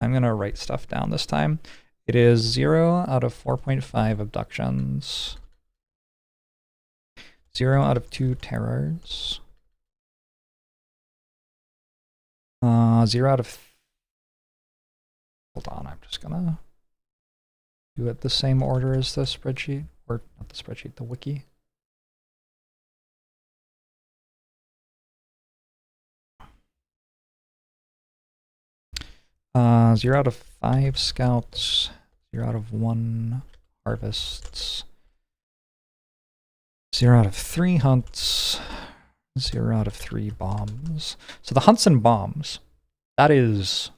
I'm going to write stuff down this time. It is 0 out of 4.5 abductions. 0 out of 2 terrors. 0 out of... Hold on, I'm just going to do it the same order as the spreadsheet. Or not the spreadsheet, the wiki. Uh, 0 out of 5 scouts, 0 out of 1 harvests, 0 out of 3 hunts, 0 out of 3 bombs. So the hunts and bombs, that is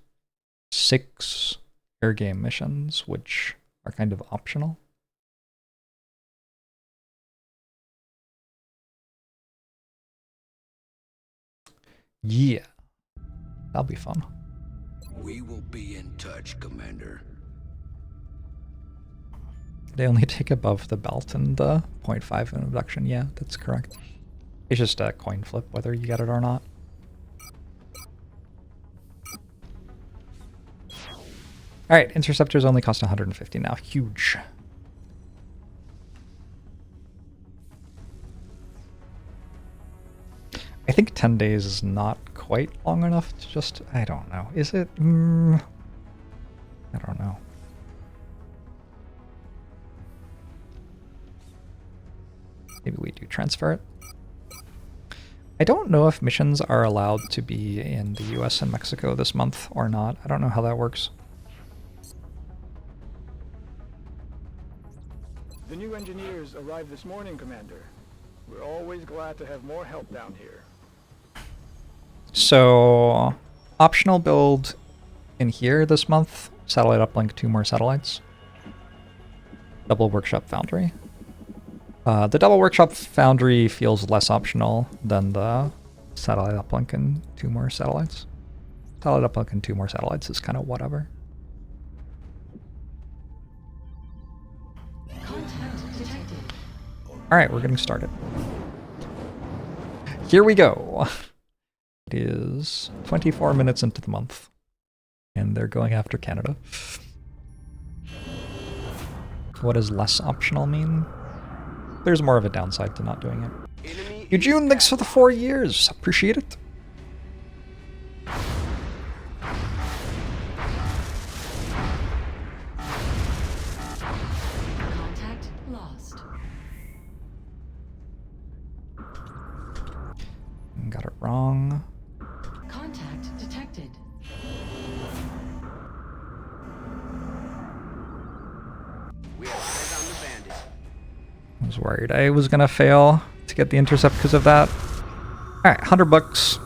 6 air game missions, which are kind of optional. Yeah, that'll be fun. We will be in touch, Commander. They only take above the belt and the 0.5 in abduction. Yeah, that's correct. It's just a coin flip whether you get it or not. Alright, interceptors only cost 150 now. Huge. I think 10 days is not quite long enough to just... I don't know. Is it? I don't know. Maybe we do transfer it. I don't know if missions are allowed to be in the US and Mexico this month or not. I don't know how that works. The new engineers arrived this morning, Commander. We're always glad to have more help down here. So, optional build in here this month. Satellite uplink, 2 more satellites. Double workshop foundry. The double workshop foundry feels less optional than the satellite uplink and 2 more satellites. Satellite uplink and 2 more satellites is kind of whatever. Alright, we're getting started. Here we go. It is 24 minutes into the month. And they're going after Canada. What does less optional mean? There's more of a downside to not doing it. Eugene, thanks for the 4 years. Appreciate it. Contact lost. Got it wrong. Contact detected. We have eyes on the bandit. I was worried I was gonna fail to get the intercept because of that. Alright, $100.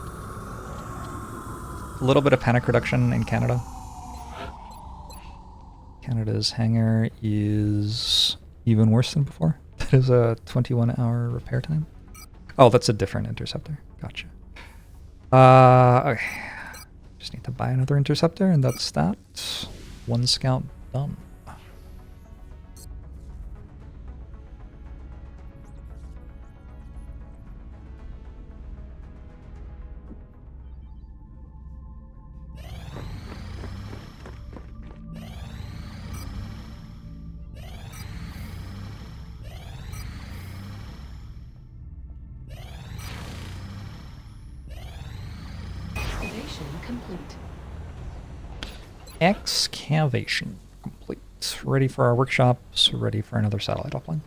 A little bit of panic reduction in Canada. Canada's hangar is even worse than before. That is a 21-hour repair time. Oh, that's a different interceptor. Gotcha. Okay. Just need to buy another interceptor, and that's that. 1 scout done. Complete. Excavation complete. Ready for our workshops, ready for another satellite uplink.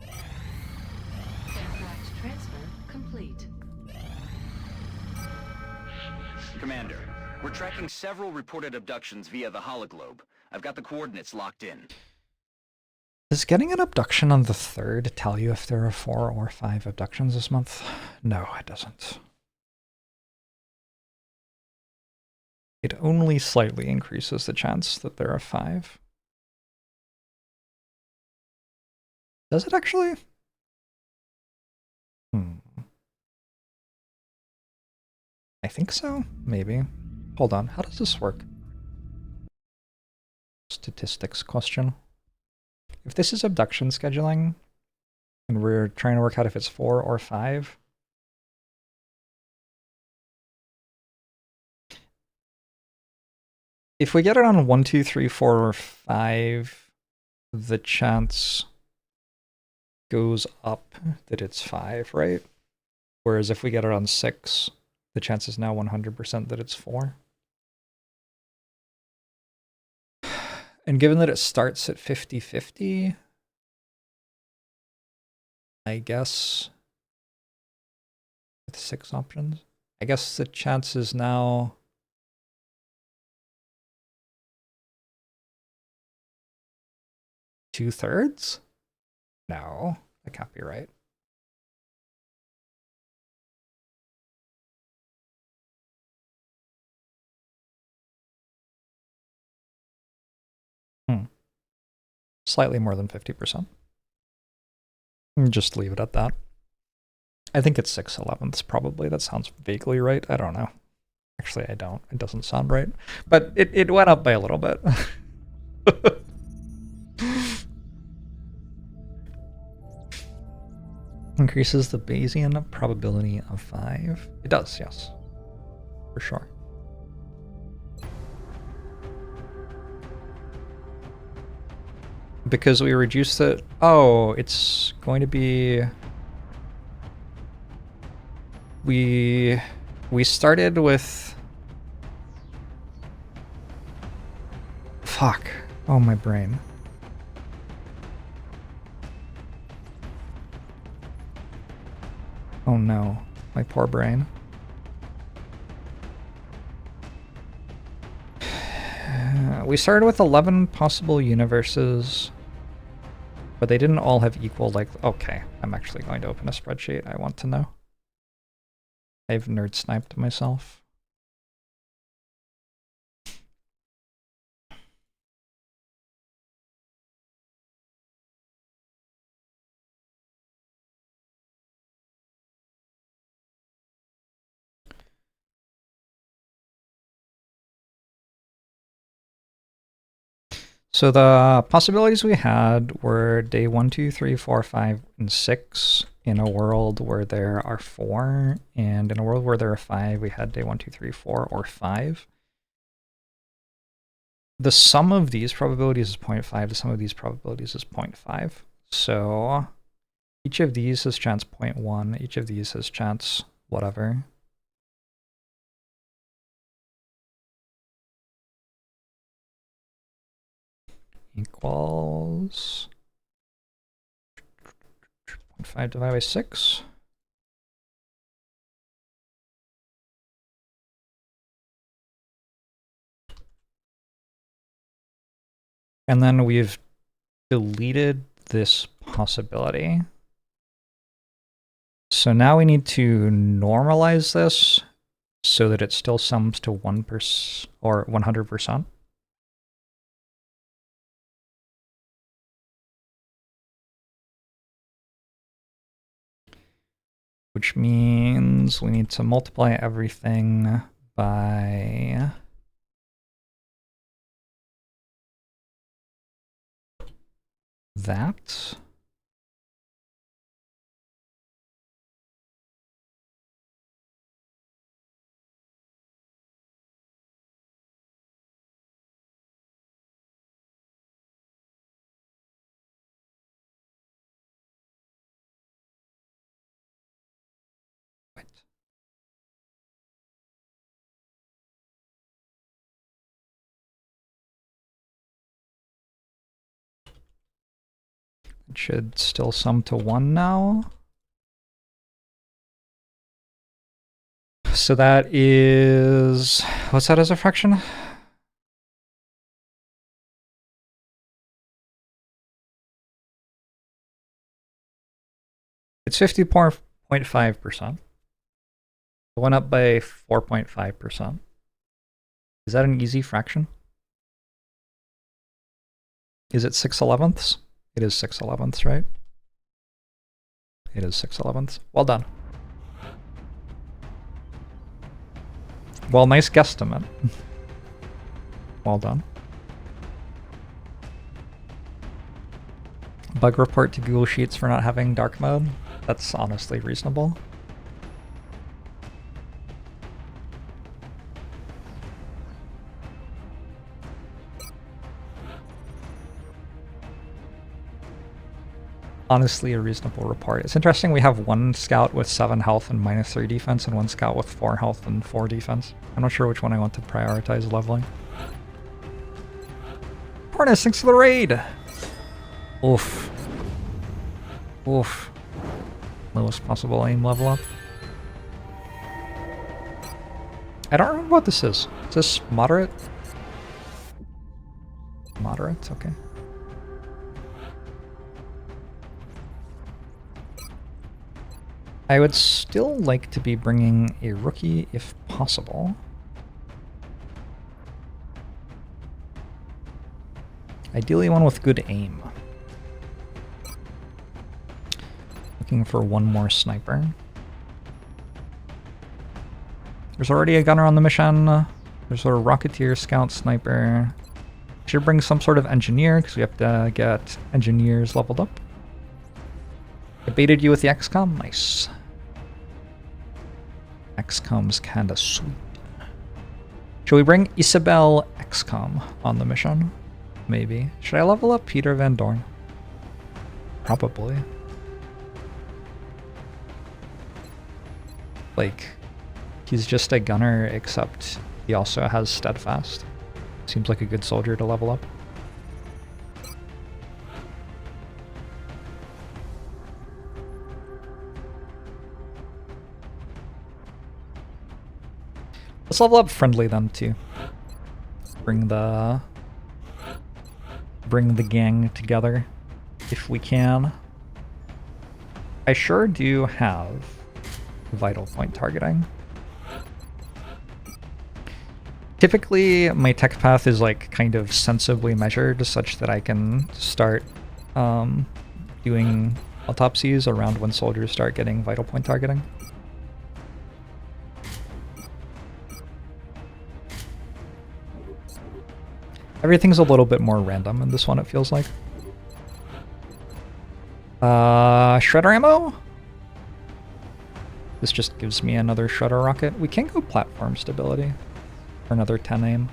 Aircraft transfer complete. Commander, we're tracking several reported abductions via the hologlobe. I've got the coordinates locked in. Does getting an abduction on the 3rd tell you if there are 4 or 5 abductions this month? No, it doesn't. It only slightly increases the chance that there are 5. Does it actually? I think so, maybe. Hold on, how does this work? Statistics question. If this is abduction scheduling, and we're trying to work out if it's 4 or 5, If we get it on 1, 2, 3, 4, or 5, the chance goes up that it's 5, right? Whereas if we get it on 6, the chance is now 100% that it's 4. And given that it starts at 50-50, I guess with 6 options, I guess the chance is now 2/3? No, that can't be right. Slightly more than 50%. Just leave it at that. I think it's 6/11ths probably. That sounds vaguely right. I don't know. Actually, I don't. It doesn't sound right. But it went up by a little bit. Increases the Bayesian probability of 5. It does, yes. For sure. Because we reduced it. Oh, it's going to be. We started with. Fuck. Oh, my brain. Oh no, my poor brain. We started with 11 possible universes, but they didn't all have equal, like, okay, I'm actually going to open a spreadsheet. I want to know. I've nerd sniped myself. So the possibilities we had were day 1, 2, 3, 4, 5, and 6 in a world where there are 4, and in a world where there are 5, we had day 1, 2, 3, 4, or 5. The sum of these probabilities is 0.5, the sum of these probabilities is 0.5. So each of these has chance 0.1, each of these has chance whatever. Equals 0.5 divided by 6. And then we've deleted this possibility. So now we need to normalize this so that it still sums to 1% or 100%. Which means we need to multiply everything by that. It should still sum to 1 now. So that is, what's that as a fraction? It's 50.5%. It went up by 4.5%. Is that an easy fraction? Is it 6/11ths? It is 6/11ths, right? It is 6/11ths. Well done. Well, nice guesstimate. Well done. Bug report to Google Sheets for not having dark mode. That's honestly reasonable. honestly a reasonable report. It's interesting we have one scout with 7 health and -3 defense and one scout with 4 health and 4 defense. I'm not sure which one I want to prioritize leveling. Cornus, thanks for the raid! Oof. Oof. Lowest possible aim level up. I don't remember what this is. Is this moderate? Moderate, okay. I would still like to be bringing a rookie if possible. Ideally one with good aim. Looking for one more sniper. There's already a gunner on the mission. There's a rocketeer, scout, sniper. Should bring some sort of engineer because we have to get engineers leveled up. I baited you with the XCOM. Nice. XCOM's kinda sweet. Should we bring Isabel XCOM on the mission? Maybe. Should I level up Peter Van Dorn? Probably. Like, he's just a gunner, except he also has steadfast. Seems like a good soldier to level up. Let's level up friendly then too. Bring the gang together if we can. I sure do have vital point targeting. Typically my tech path is like kind of sensibly measured such that I can start doing autopsies around when soldiers start getting vital point targeting. Everything's a little bit more random in this one, it feels like. Shredder ammo? This just gives me another shredder rocket. We can go platform stability for another 10 aim.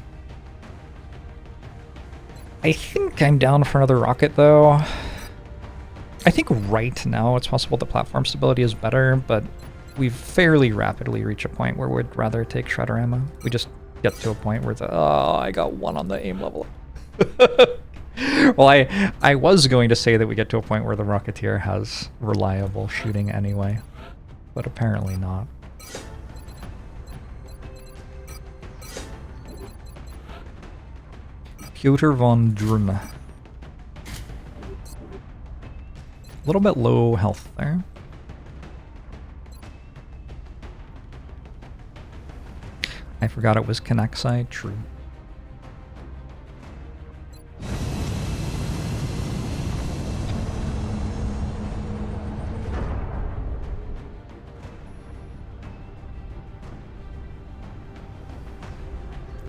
I think I'm down for another rocket though. I think right now it's possible the platform stability is better, but we've fairly rapidly reached a point where we'd rather take shredder ammo. We just get to a point where it's oh, I got 1 on the aim level. Well, I was going to say that we get to a point where the Rocketeer has reliable shooting anyway, but apparently not. Piotr von Drun. A little bit low health there. I forgot it was Connexi, true.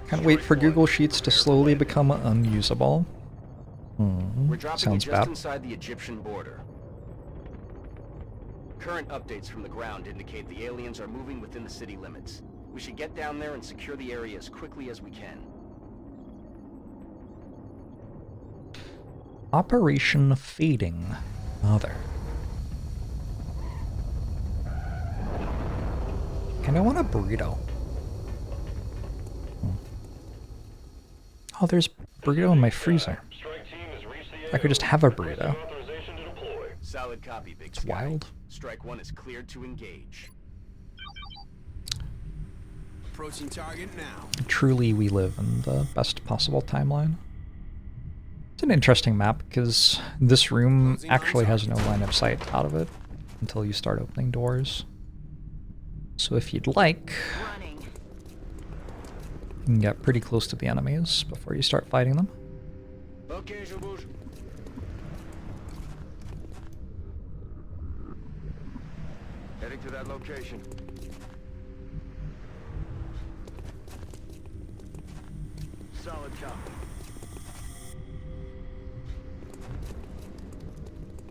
Can't wait for Google Sheets to slowly become unusable. We're dropping Sounds it just bad. inside the Egyptian border. Current updates from the ground indicate the aliens are moving within the city limits. We should get down there and secure the area as quickly as we can. Operation Fading Mother. Kind of want a burrito. Oh, there's burrito in my freezer. I could just have a burrito. Solid copy, Big It's Sky. wild. Strike 1 is cleared to engage. Approaching target now. Truly, we live in the best possible timeline. It's an interesting map because this room actually has no line of sight out of it until you start opening doors. So if you'd like, you can get pretty close to the enemies before you start fighting them. Okay, je bouge. Heading to that location. Solid copy.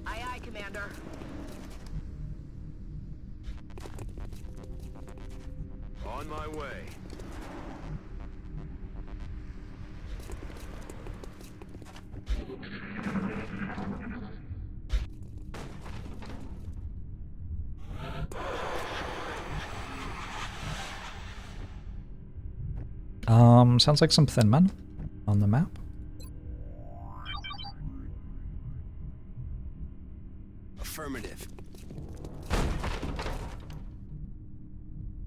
Aye, aye, Commander. On my way. Sounds like some thin men on the map. Affirmative.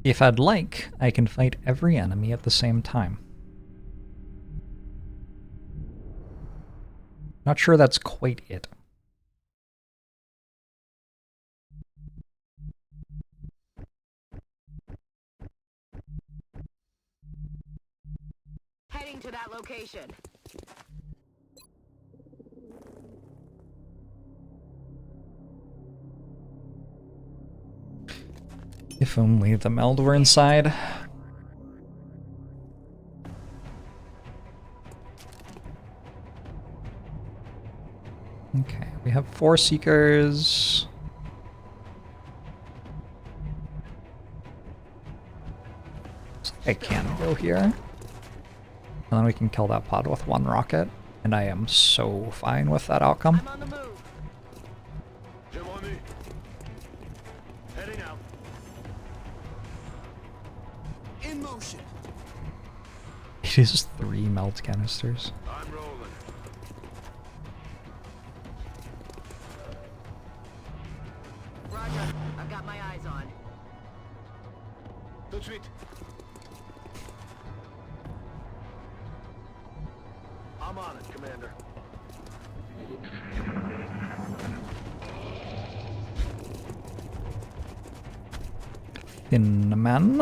If I'd like, I can fight every enemy at the same time. Not sure that's quite it. Heading to that location. If only the meld were inside. Okay, we have 4 seekers. I can go here. And then we can kill that pod with 1 rocket. And I am so fine with that outcome. I'm on the move. Heading out. In motion. It is 3 melt canisters. I'm rolling. Roger. I've got my eyes on. Tout de suite. I'm on it, Commander. Thin man.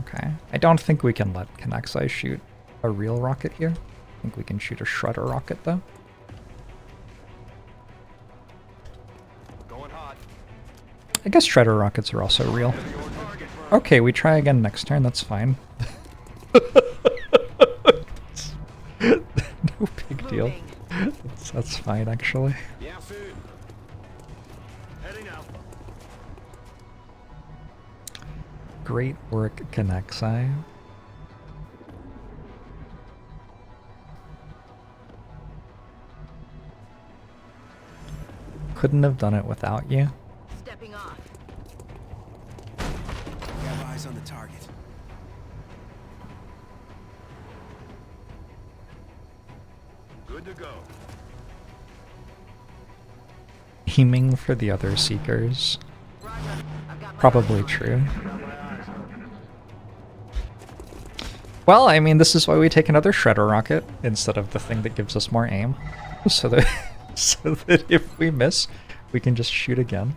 Okay. I don't think we can let Konexai shoot a real rocket here. I think we can shoot a shredder rocket though. Going hot. I guess shredder rockets are also real. Okay, we try again next turn, that's fine. No big deal. Moving. That's fine actually. Bien sûr. Heading out. Great work, Konexai. Couldn't have done it without you. Stepping off. We have eyes on the target. Good to go. Aiming for the other seekers. Roger. I've got my Probably eyes on. true. Got my eyes on. Well, I mean, this is why we take another shredder rocket instead of the thing that gives us more aim. So that, so that if we miss, we can just shoot again.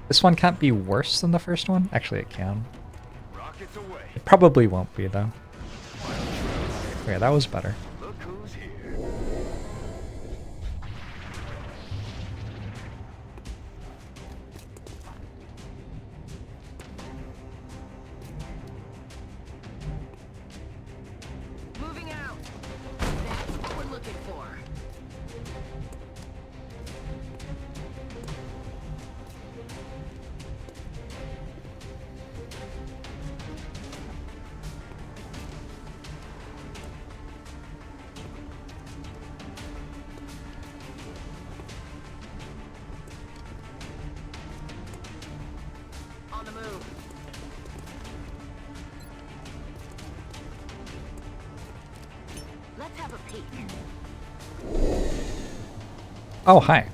This one can't be worse than the first one. Actually, it can. Rockets away. It probably won't be, though. Okay, that was better. Look who's here. Moving out. That's what we're looking for. On the move. Let's have a peek. Oh, hi.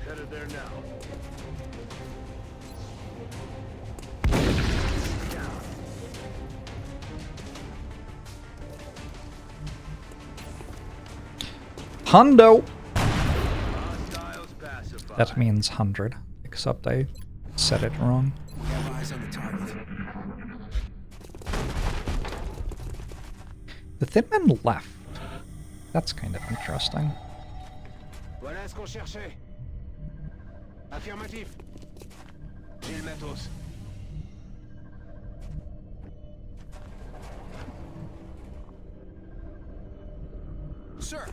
Headed there now. Hundo! Hostiles pacified. That means 100, except I said it wrong. We have eyes on the target. The thin man left. That's kind of interesting. Voilà ce qu'on cherchait. Affirmatif. J'ai le matos. Sir.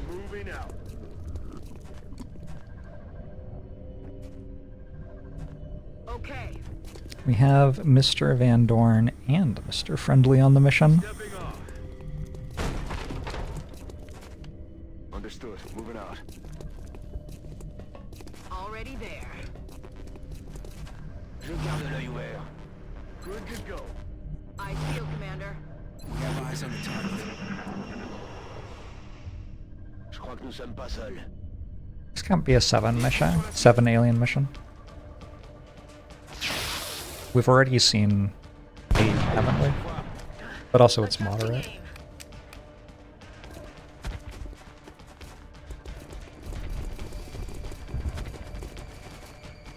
Moving Moving out. Okay. We have Mr. Van Dorn and Mr. Friendly on the mission. Stepping off. Understood. Moving out. Already there. Je garde l'œil ouvert. Good to go. Eyes peeled, Commander. We have eyes on the target. Je crois que nous sommes pas seuls. This can't be a 7 mission. 7 alien mission. We've already seen 8, haven't we? But also it's moderate.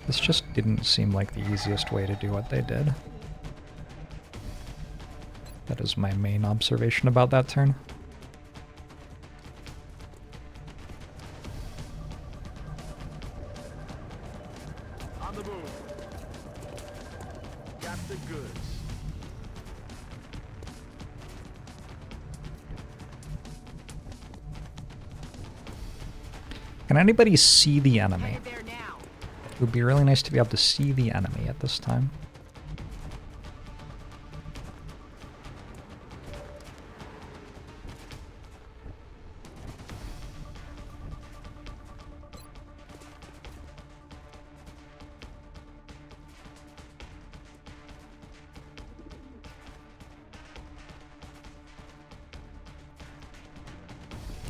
This just didn't seem like the easiest way to do what they did. That is my main observation about that turn. On the move. Got the goods. Can anybody see the enemy? Headed there now. It would be really nice to be able to see the enemy at this time.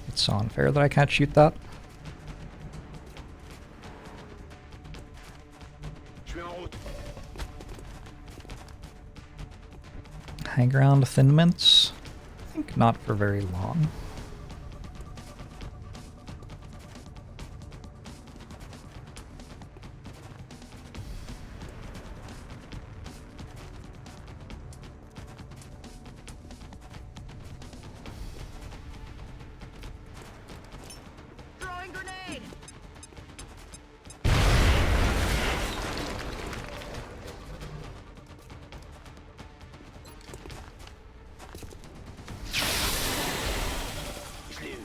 It's so unfair that I can't shoot that. Je suis en route. Hang around Thin Mints? I think not for very long. Throwing grenade. Je l'ai eu.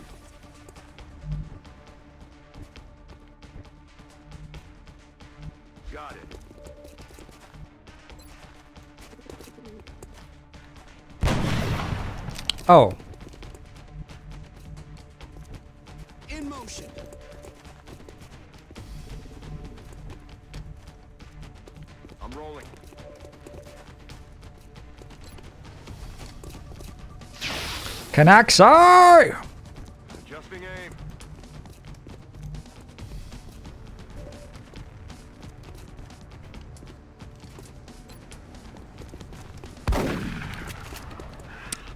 Got it. Oh, In motion. I'm rolling. Canaxi! Adjusting aim.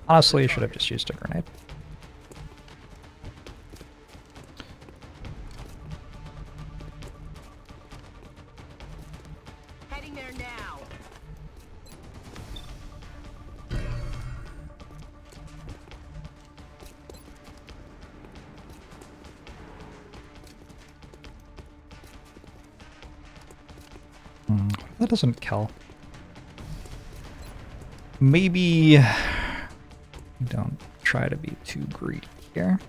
Honestly, you should have just used a grenade. Heading there now. That doesn't kill. Maybe don't try to be too greedy here.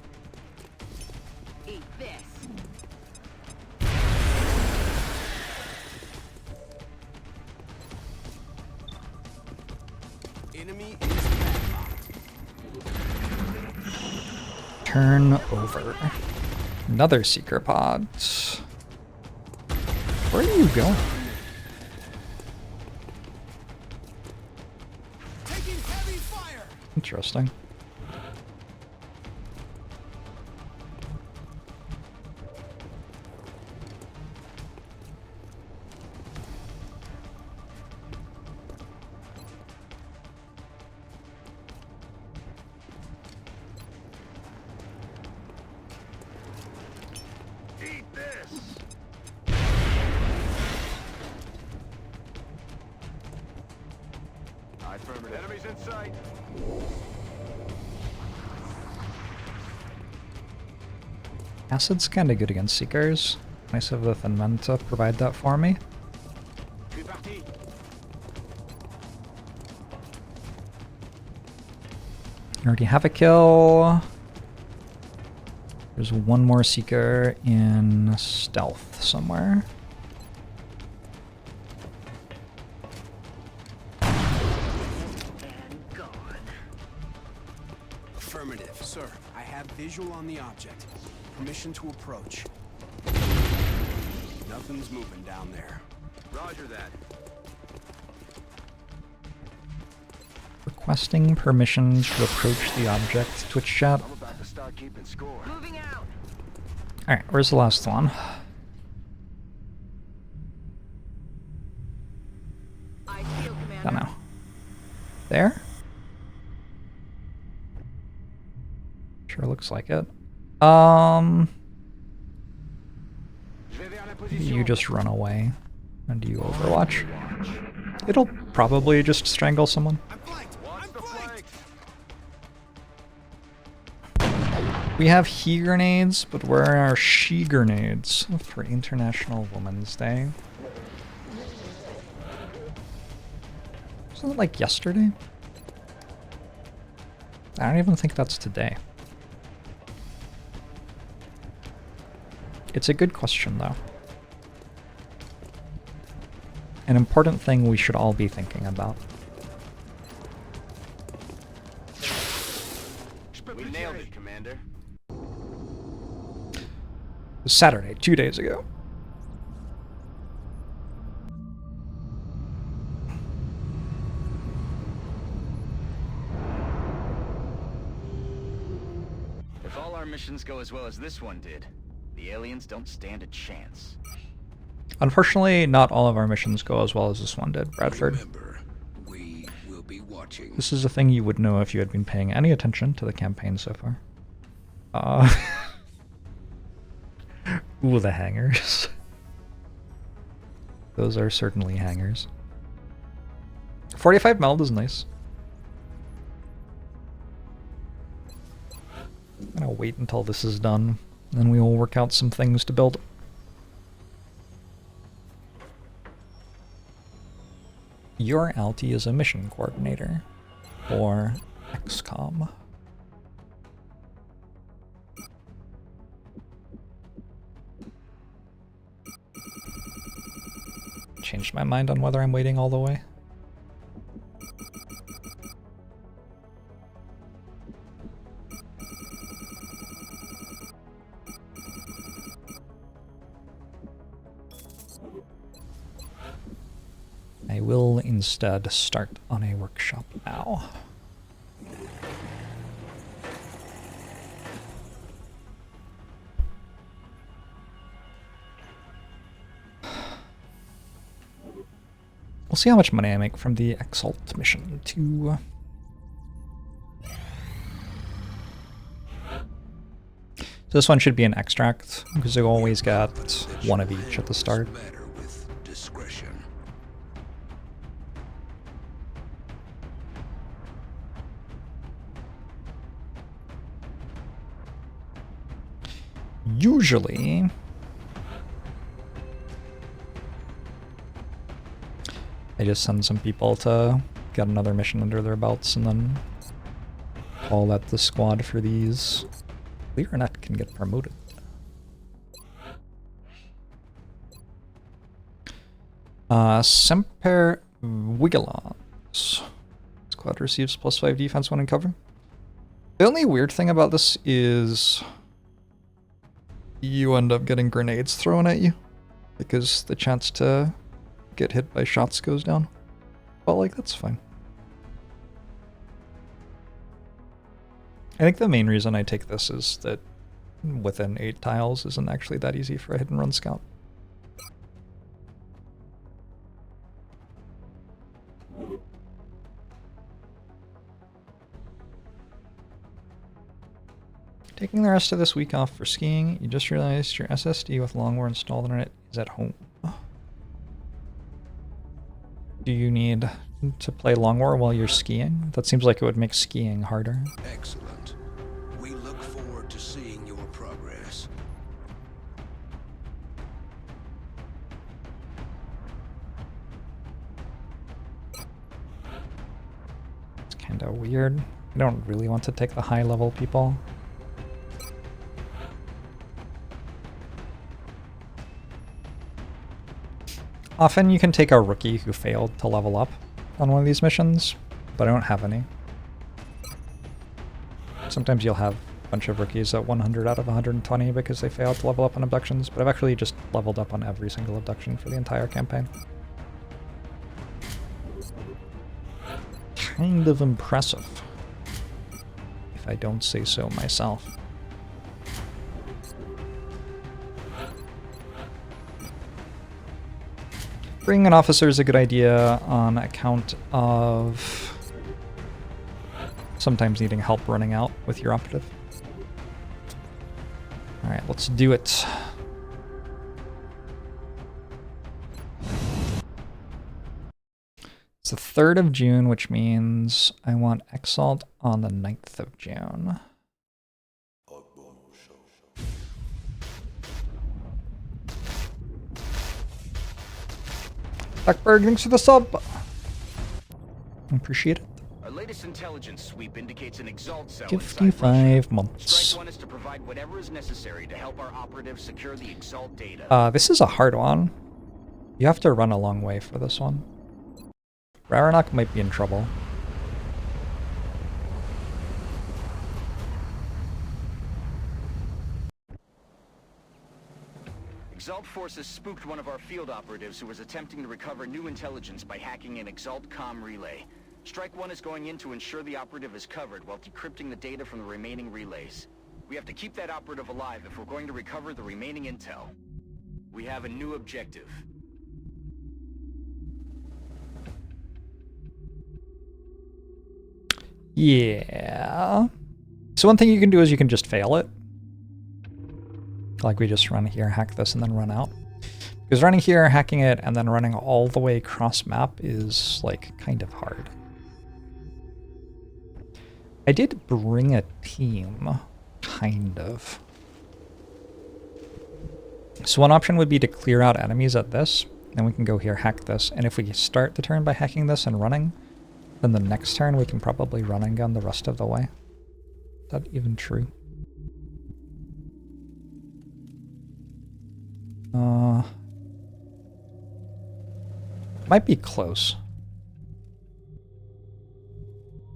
Eat this. Enemy is padlocked. Turn over. Another seeker pod. Where are you going? Taking heavy fire. Interesting. Eat this. Affirmative. Enemies in sight. Acid's kind of good against seekers. Nice of the Thin Men to provide that for me. Je suis parti. You already have a kill. There's one more Seeker in stealth somewhere. Affirmative, sir. I have visual on the object. Permission to approach. Nothing's moving down there. Roger that. Requesting permission to approach the object. Twitch chat. I'm about to start keeping score. Moving out. Alright, where's the last one? I feel, Commander. Don't know. There? Sure looks like it. You just run away and you overwatch. It'll probably just strangle someone. I'm flanked! I'm flanked! We have he grenades, but where are our she grenades for International Women's Day? Wasn't it like yesterday? I don't even think that's today. It's a good question, though. An important thing we should all be thinking about. We nailed it, Commander. It was Saturday, 2 days ago. If all our missions go as well as this one did, the aliens don't stand a chance. Unfortunately, not all of our missions go as well as this one did, Bradford. Remember, we will be watching. This is a thing you would know if you had been paying any attention to the campaign so far. Ooh, the hangars. Those are certainly hangars. 45 meld is nice. I'm gonna wait until this is done, then we will work out some things to build. Your Alti is a mission coordinator, or XCOM. Changed my mind on whether I'm waiting all the way. I will instead start on a workshop now. We'll see how much money I make from the Exalt mission too. So this one should be an extract, because you always got one of each at the start. Matter with discretion. Usually, I just send some people to get another mission under their belts and then call that the squad for these. Learnet can get promoted. Semper Vigilance. Squad receives +5 defense when in cover. The only weird thing about this is you end up getting grenades thrown at you because the chance to get hit by shots goes down. But like, that's fine. I think the main reason I take this is that within 8 tiles isn't actually that easy for a hit and run scout. Taking the rest of this week off for skiing. You just realized your SSD with Longwar installed on it is at home. Do you need to play Longwar while you're skiing? That seems like it would make skiing harder. Excellent. We look forward to seeing your progress. It's kind of weird. I don't really want to take the high level people. Often you can take a rookie who failed to level up on one of these missions, but I don't have any. Sometimes you'll have a bunch of rookies at 100 out of 120 because they failed to level up on abductions, but I've actually just leveled up on every single abduction for the entire campaign. Kind of impressive, if I don't say so myself. Bringing an officer is a good idea on account of sometimes needing help running out with your operative. Alright, let's do it. It's the 3rd of June, which means I want Exalt on the 9th of June. Duckberg, thanks for the sub. Appreciate it. Our latest intelligence sweep indicates an Exalt cell 55 months. Strike One is to provide whatever is necessary to help our operatives secure the Exalt data. This is a hard one. You have to run a long way for this one. Raranok might be in trouble. Exalt forces spooked one of our field operatives who was attempting to recover new intelligence by hacking an Exalt comm relay. Strike One is going in to ensure the operative is covered while decrypting the data from the remaining relays. We have to keep that operative alive if we're going to recover the remaining intel. We have a new objective. Yeah. So one thing you can do is you can just fail it. Like we just run here, hack this, and then run out. Because running here, hacking it, and then running all the way across map is, like, kind of hard. I did bring a team, kind of. So one option would be to clear out enemies at this, and we can go here, hack this, and if we start the turn by hacking this and running, then the next turn we can probably run and gun the rest of the way. Is that even true? Might be close.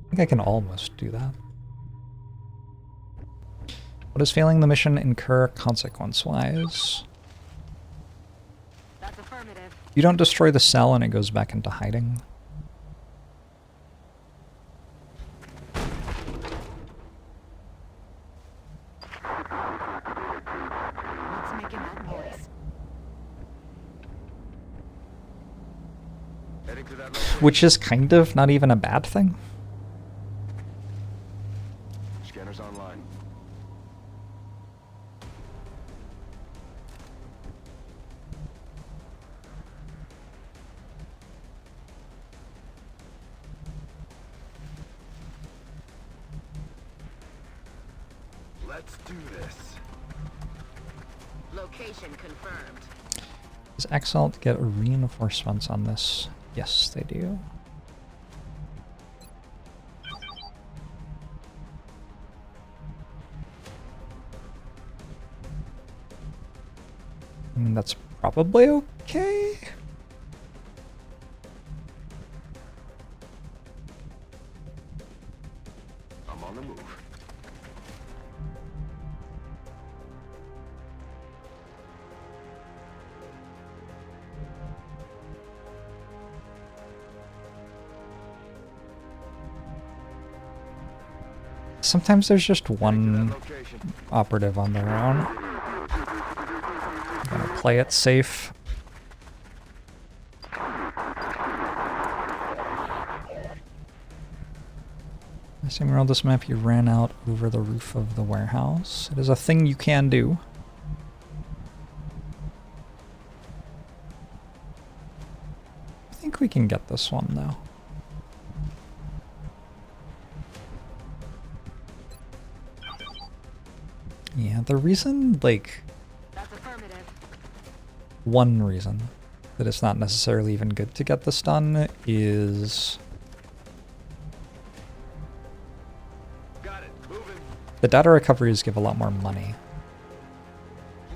I think I can almost do that. What does failing the mission incur consequence-wise? That's affirmative. You don't destroy the cell and it goes back into hiding. What's making that noise? Which is kind of not even a bad thing. Scanners online. Let's do this. Location confirmed. Does Exalt get reinforcements on this? Yes, they do. I mean, that's probably okay. I'm on the move. Sometimes there's just one operative on their own. I'm gonna play it safe. Last time we rolled this map, you ran out over the roof of the warehouse. It is a thing you can do. I think we can get this one, though. Yeah, the reason, like, That's affirmative. one reason that it's not necessarily even good to get this done is Got it. Moving. the data recoveries give a lot more money.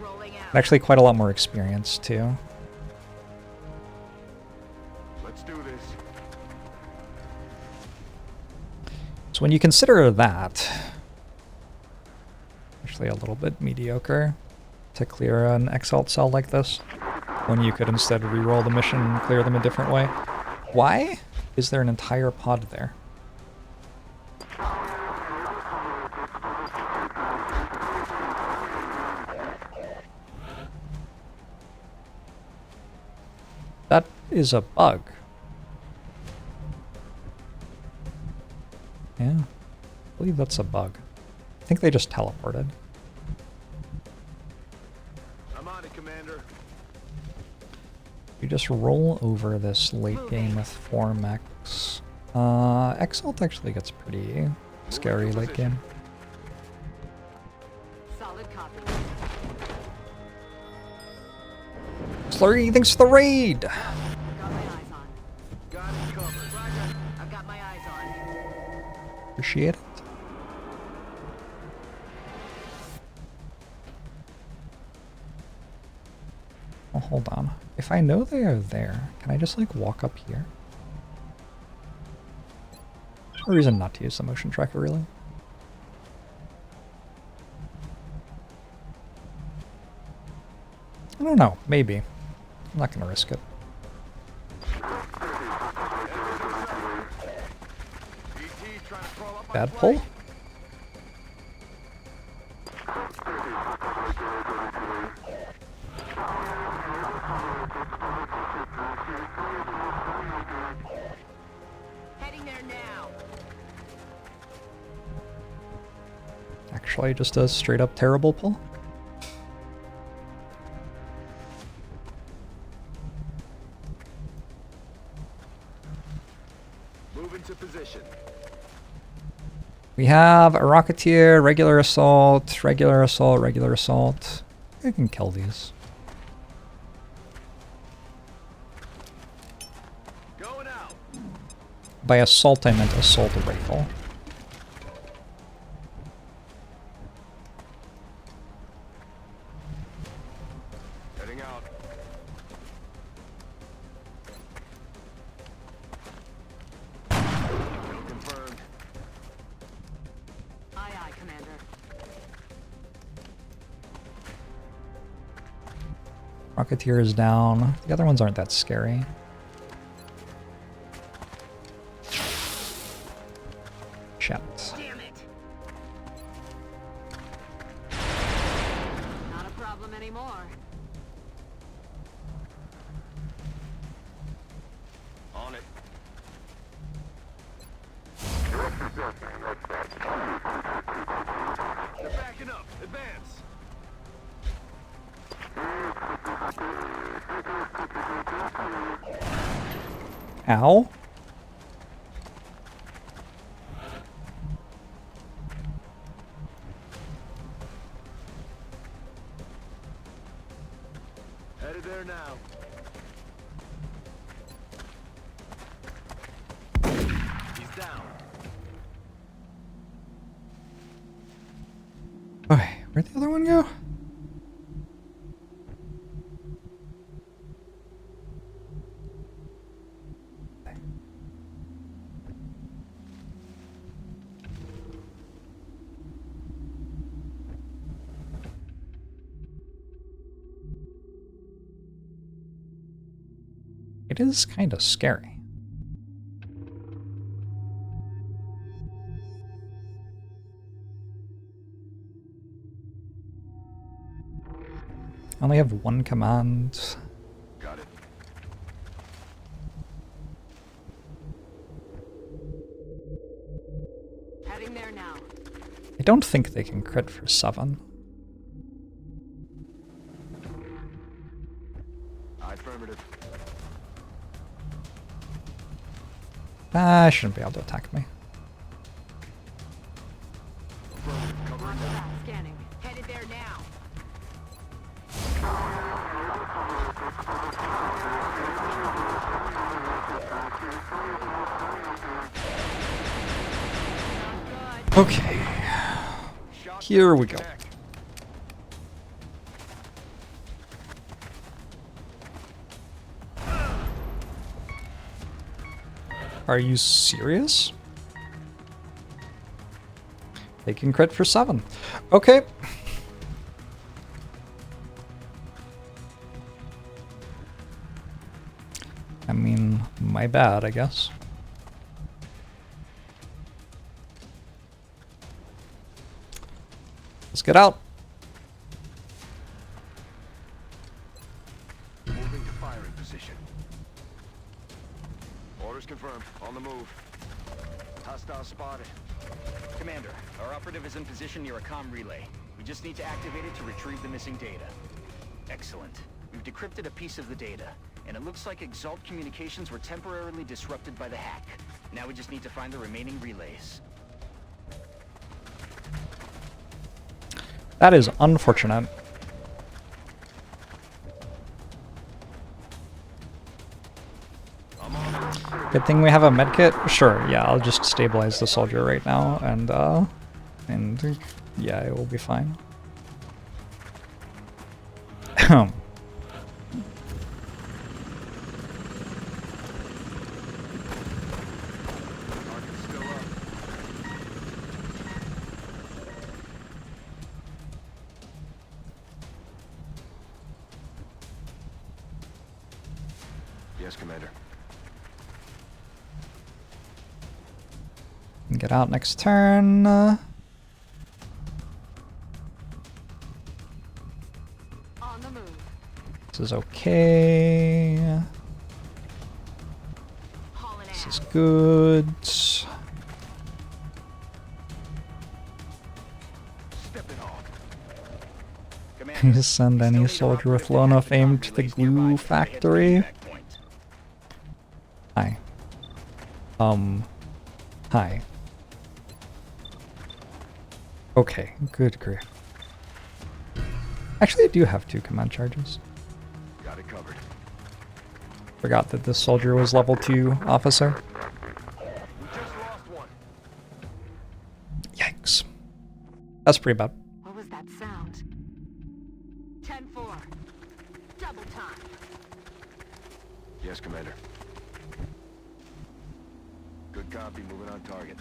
Rolling out. And actually quite a lot more experience, too. So when you consider that, actually a little bit mediocre to clear an exalt cell like this, when you could instead re-roll the mission and clear them a different way. Why is there an entire pod there? That is a bug. Yeah, I believe that's a bug. I think they just teleported. I'm on it, Commander. You just roll over this late game with 4 mechs. Exalt actually gets pretty scary late game. Solid copy. Slurry, thanks for the raid! Got my eyes on. Got it covered. Roger. I've got my eyes on. Appreciate it. Oh, hold on. If I know they are there, can I just like walk up here? There's no reason not to use the motion tracker, really. I don't know. Maybe. I'm not gonna risk it. Bad pull? Heading there now. Actually, just a straight up terrible pull. Move into position. We have a Rocketeer, regular assault, regular assault, regular assault. I can kill these. Going out. By assault, I meant assault rifle. Heading out. Kill confirmed. Aye, aye, Commander. Rocketeer is down. The other ones aren't that scary. Shit. Damn it. Not a problem anymore. On it. They're backing up. Advance. Ow. Headed there now. He's down. Okay, where'd the other one go? It is kind of scary. I only have one command. Got it. Heading there now. I don't think they can crit for 7. Affirmative. Ah, I shouldn't be able to attack me. Affirmative. Covering Roger now. that. Scanning. Headed there now. Not good. Okay, here we go. Connect. Are you serious? They can crit for 7. Okay. I mean, my bad, I guess. Let's get out. Moving to firing position. Orders confirmed. On the move. Hostile spotted. Commander, our operative is in position near a comm relay. We just need to activate it to retrieve the missing data. Excellent. We've decrypted a piece of the data, and it looks like Exalt communications were temporarily disrupted by the hack. Now we just need to find the remaining relays. That is unfortunate. Good thing we have a medkit. Sure, yeah, I'll just stabilize the soldier right now, and yeah, it will be fine. Target's still up. Yes, Commander. Get out next turn. On the move. This is okay. Hauling This ass. is good. Stepping off. Commander, You send we any still need our soldier with operative to low hack enough the aim comm to the relays nearby glue before they head to the factory. impact point. Hi. Hi. Okay, good grief. Actually, I do have 2 command charges. Got it covered. Forgot that this soldier was level 2 officer. We just lost one. Yikes. That's pretty bad. What was that sound? 10-4. Double time. Yes, Commander. Good copy. Moving on target.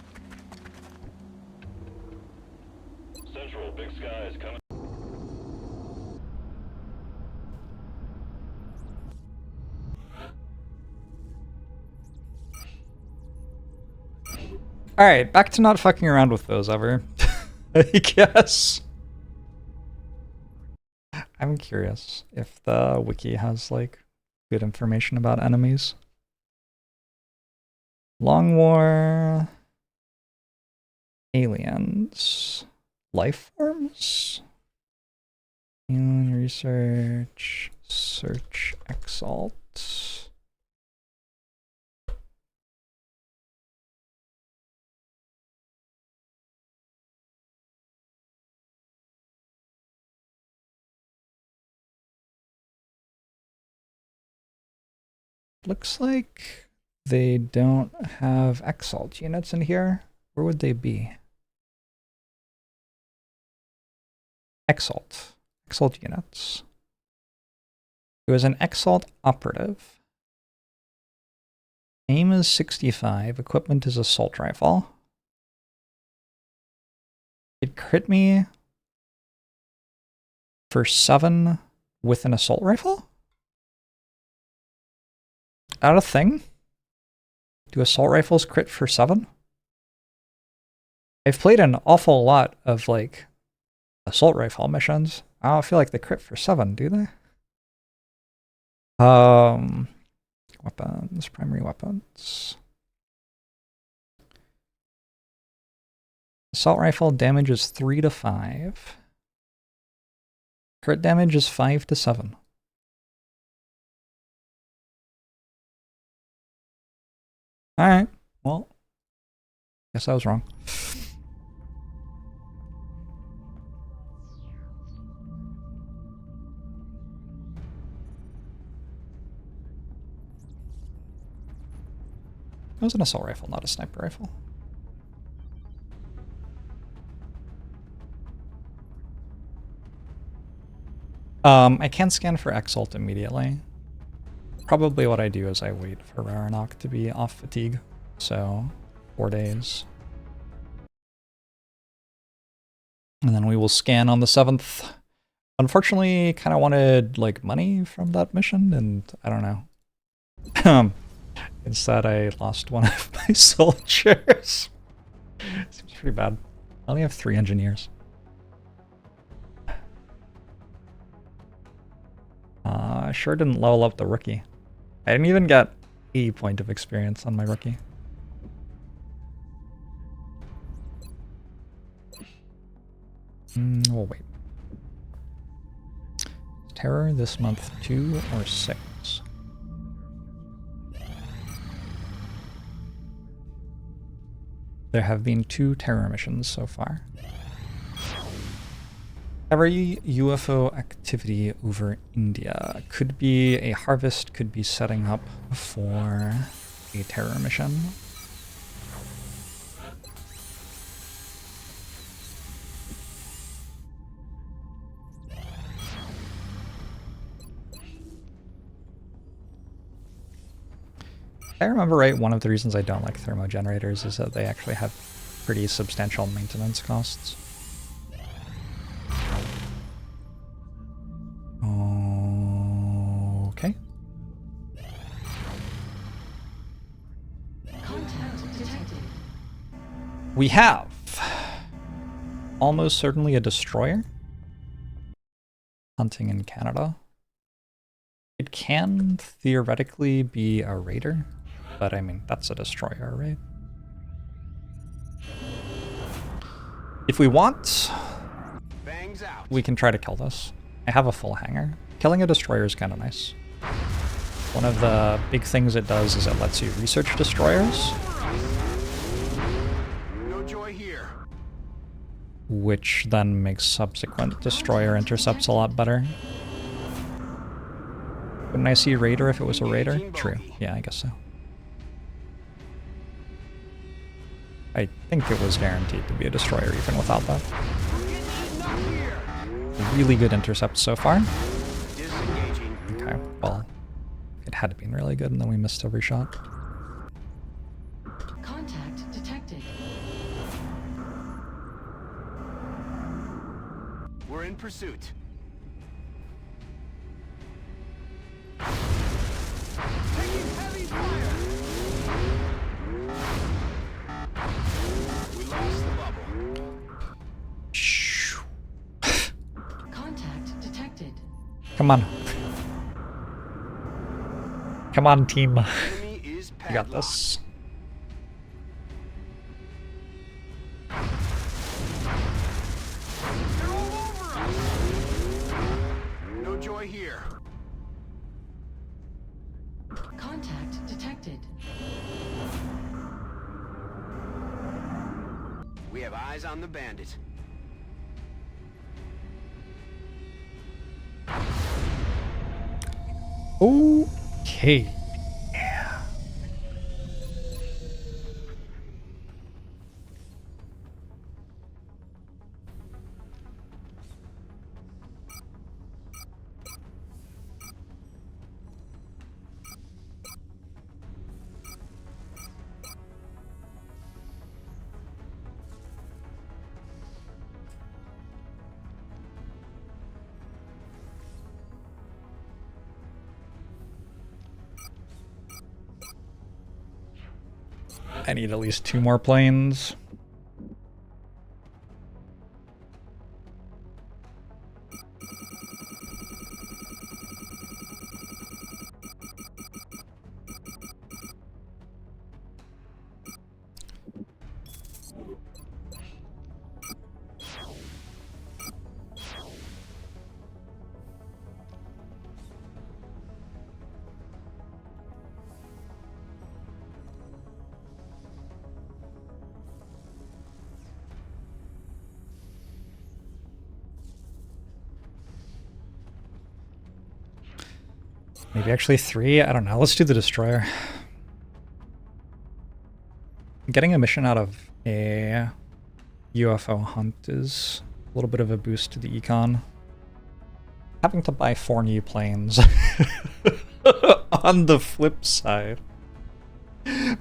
Central, Big Sky is coming. Alright, back to not fucking around with those ever. I guess. I'm curious if the wiki has, like, good information about enemies. Long War. Aliens. Life forms? Alien research. Search Exalt. Looks like they don't have Exalt units in here. Where would they be? Exalt. Exalt units. It was an Exalt operative. Aim is 65. Equipment is assault rifle. It crit me for 7 with an assault rifle? That a thing? Do assault rifles crit for 7? I've played an awful lot of, like, assault rifle missions. I don't feel like they crit for 7, do they? Weapons, primary weapons. Assault rifle damage is 3 to 5. Crit damage is 5 to 7. Alright, well, guess I was wrong. It was an assault rifle, not a sniper rifle. I can scan for Exalt immediately. Probably what I do is I wait for Raranok to be off fatigue. So, 4 days. And then we will scan on the 7th. Unfortunately, kind of wanted like money from that mission, and I don't know. Instead, I lost one of my soldiers. Seems pretty bad. I only have 3 engineers. I sure didn't level up the rookie. I didn't even get 80 point of experience on my rookie. We'll wait. Terror this month 2 or 6? There have been 2 terror missions so far. Every UFO activity over India could be a harvest, could be setting up for a terror mission. If I remember right, one of the reasons I don't like thermo generators is that they actually have pretty substantial maintenance costs. Okay. Contact detected. We have almost certainly a destroyer hunting in Canada. It can theoretically be a raider, but I mean, that's a destroyer, right? If we want, Bangs out. we can try to kill this. I have a full hangar. Killing a destroyer is kind of nice. One of the big things it does is it lets you research destroyers, No joy here. which then makes subsequent destroyer intercepts a lot better. Wouldn't I see raider if it was a raider? True. Yeah, I guess so. I think it was guaranteed to be a destroyer even without that. Really good intercepts so far. Disengaging. Okay, well, it had been really good and then we missed every shot. Contact detected. We're in pursuit. Taking heavy fire. We lost the bubble. Shh. Contact detected. Come on. Come on, team. Enemy is You got padlocked. this. They're all over us. No joy here. Contact detected. We have eyes on the bandit. Okay. I need at least 2 more planes. Maybe actually 3? I don't know. Let's do the destroyer. Getting a mission out of a UFO hunt is a little bit of a boost to the econ. Having to buy 4 new planes on the flip side.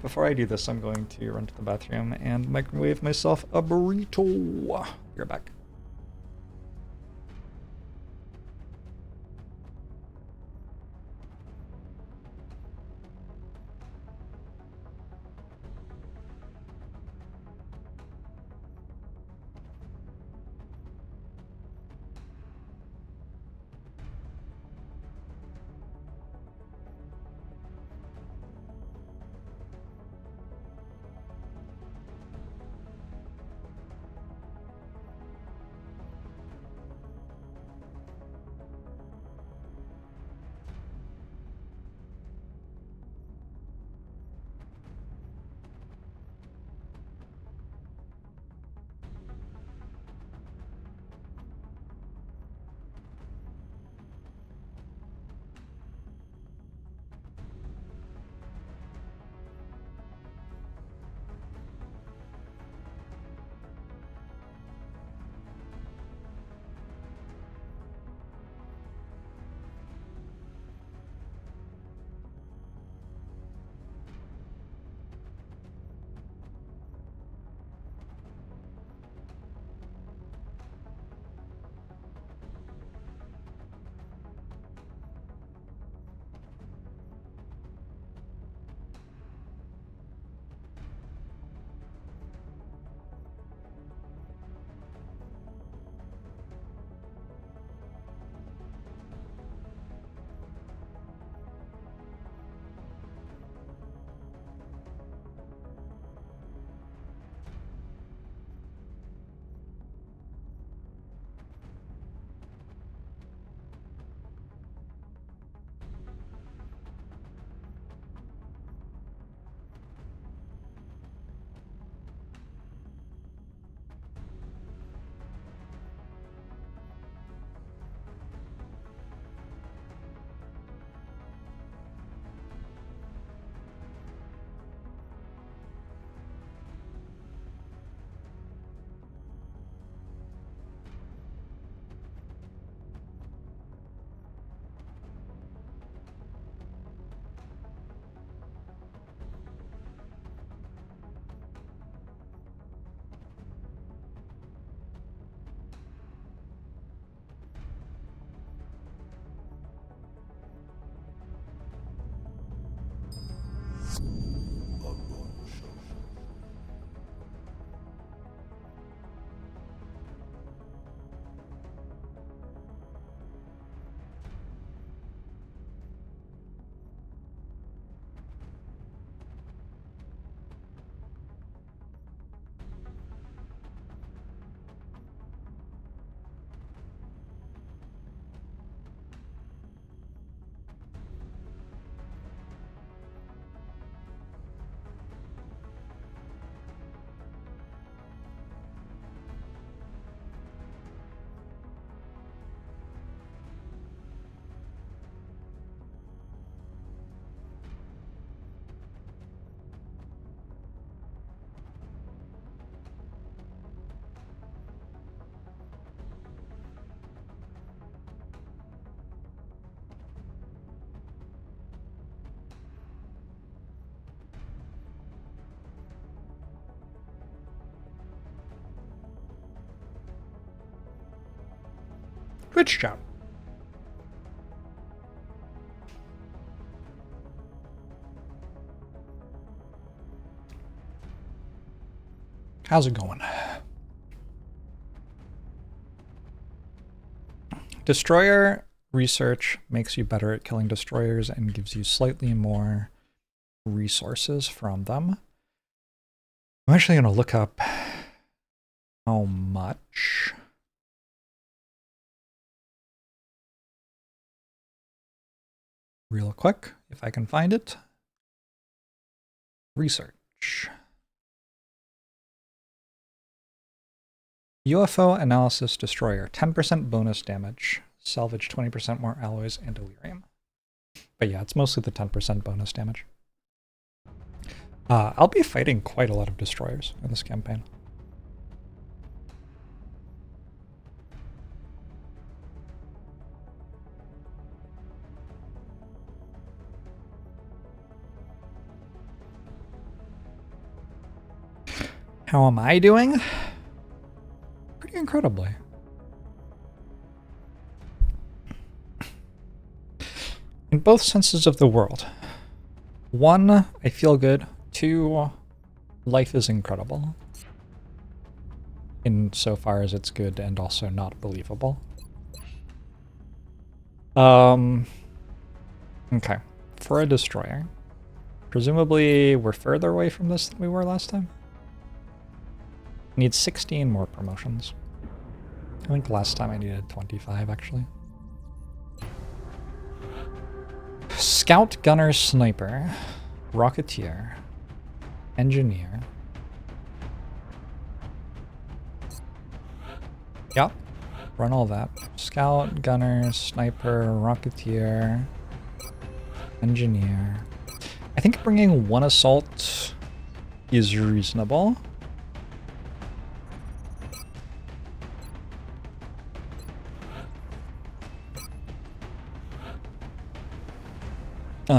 Before I do this, I'm going to run to the bathroom and microwave myself a burrito. You're back. Twitch chat. How's it going? Destroyer research makes you better at killing destroyers and gives you slightly more resources from them. I'm actually going to look up how much. Real quick, if I can find it. Research. UFO Analysis Destroyer, 10% bonus damage. Salvage 20% more alloys and delirium. But yeah, it's mostly the 10% bonus damage. I'll be fighting quite a lot of destroyers in this campaign. How am I doing? Pretty incredibly. In both senses of the world. 1, I feel good. 2, life is incredible. Insofar as it's good and also not believable. Okay. For a destroyer. Presumably we're further away from this than we were last time. Need 16 more promotions. I think last time I needed 25 actually. Scout, Gunner, Sniper, Rocketeer, Engineer. Yep, run all that. Scout, Gunner, Sniper, Rocketeer, Engineer. I think bringing 1 Assault is reasonable.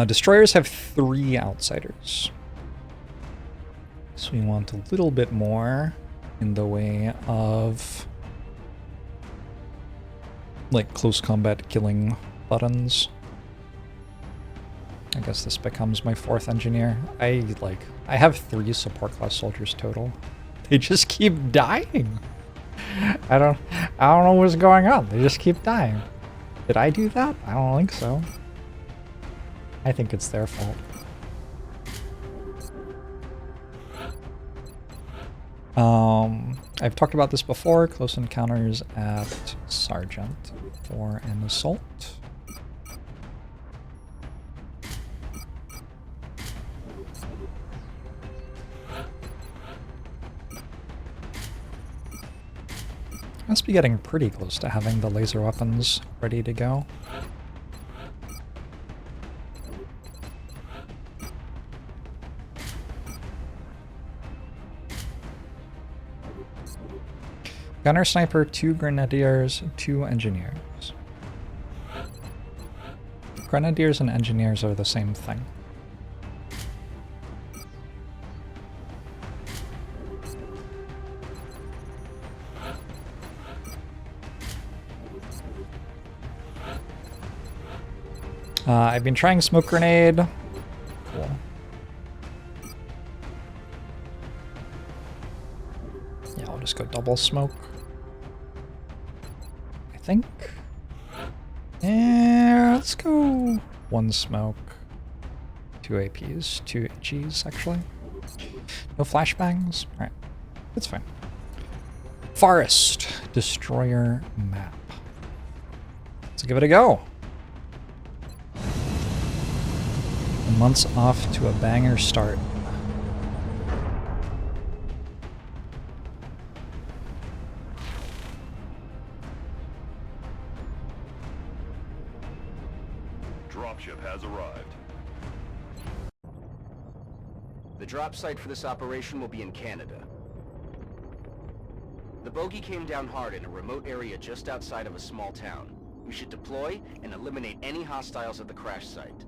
Destroyers have 3 Outsiders. So we want a little bit more in the way of like close combat killing buttons. I guess this becomes my 4th Engineer. I have 3 support class soldiers total. They just keep dying. I don't know what's going on. They just keep dying. Did I do that? I don't think so. I think it's their fault. I've talked about this before. Close encounters at Sergeant for an assault. Must be getting pretty close to having the laser weapons ready to go. Gunner, Sniper, 2 Grenadiers, 2 Engineers. Grenadiers and Engineers are the same thing. I've been trying Smoke Grenade. Cool. Yeah, I'll just go double smoke. I think. Yeah, let's go 1 smoke. 2 APs, 2 HEs actually. No flashbangs? Alright, that's fine. Forest Destroyer map. Let's give it a go. The month's off to a banger start. Dropship has arrived. The drop site for this operation will be in Canada. The bogey came down hard in a remote area just outside of a small town. We should deploy and eliminate any hostiles at the crash site.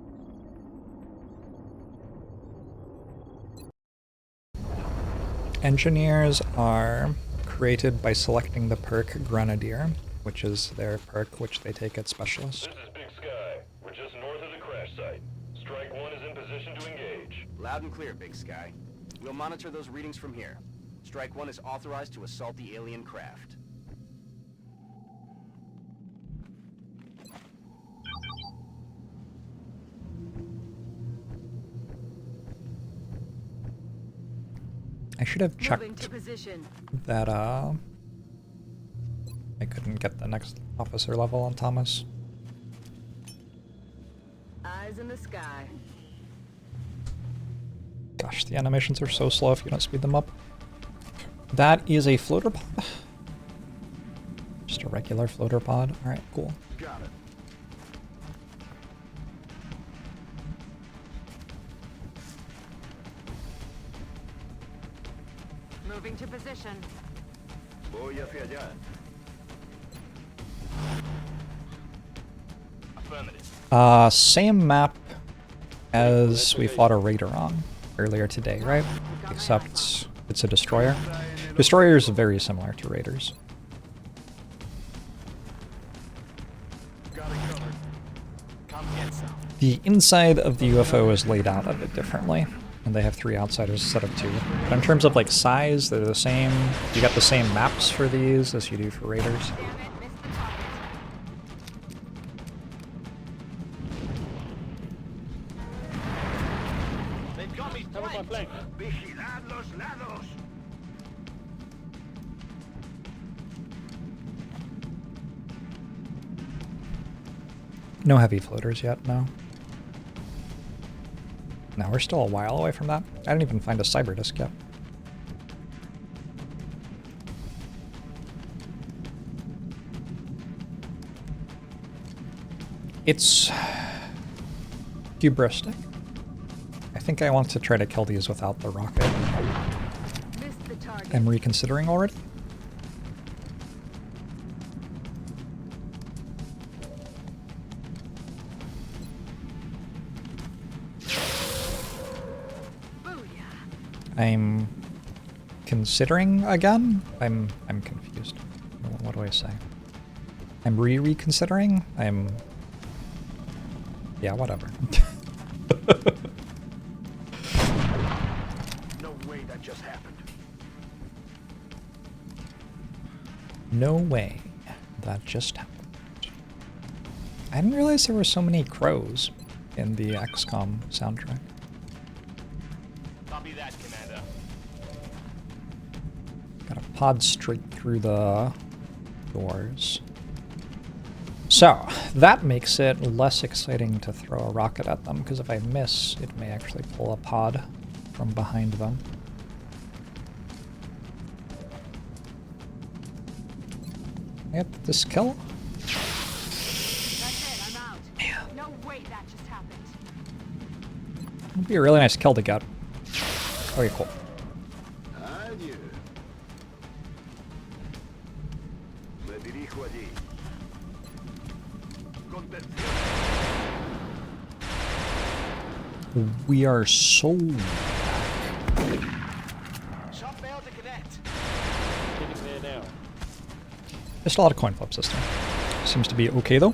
Engineers are created by selecting the perk Grenadier. which is their perk, which they take at Specialist. This is Big Sky. We're just north of the crash site. Strike 1 is in position to engage. Loud and clear, Big Sky. We'll monitor those readings from here. Strike 1 is authorized to assault the alien craft. I should have Moving to checked position. that I couldn't get the next officer level on Thomas. Eyes in the sky. Gosh, the animations are so slow if you don't speed them up. That is a floater pod. Just a regular floater pod. Alright, cool. Got it. Moving to position. Voy hacia allá. Affirmative. Same map as we fought a raider on earlier today, right? Except it's a destroyer. Destroyers are very similar to raiders. Got it covered. Come get some. The inside of the UFO is laid out a bit differently, and they have 3 outsiders instead of 2. But in terms of like size, they're the same. You got the same maps for these as you do for raiders. Damn it, missed the target. They've got me flanked. Vigilad los lados. No heavy floaters yet, no. No, we're still a while away from that. I didn't even find a cyber disk yet. It's hubristic. I think I want to try to kill these without the rocket. Missed the target. I'm reconsidering already. Booyah. I'm considering again. I'm confused. What do I say? I'm reconsidering. Yeah, whatever. No way that just happened. No way that just happened. I didn't realize there were so many crows in the XCOM soundtrack. Copy that, Commander. Got a pod straight through the doors. So, that makes it less exciting to throw a rocket at them, because if I miss, it may actually pull a pod from behind them. Yep, this kill? That's it, I'm out. Yeah. No way that just happened. It'd be a really nice kill to get. Okay, cool. Adieu. Me dirijo allí. We are so... Shot failed to connect. Just a lot of coin flip system. Seems to be okay though.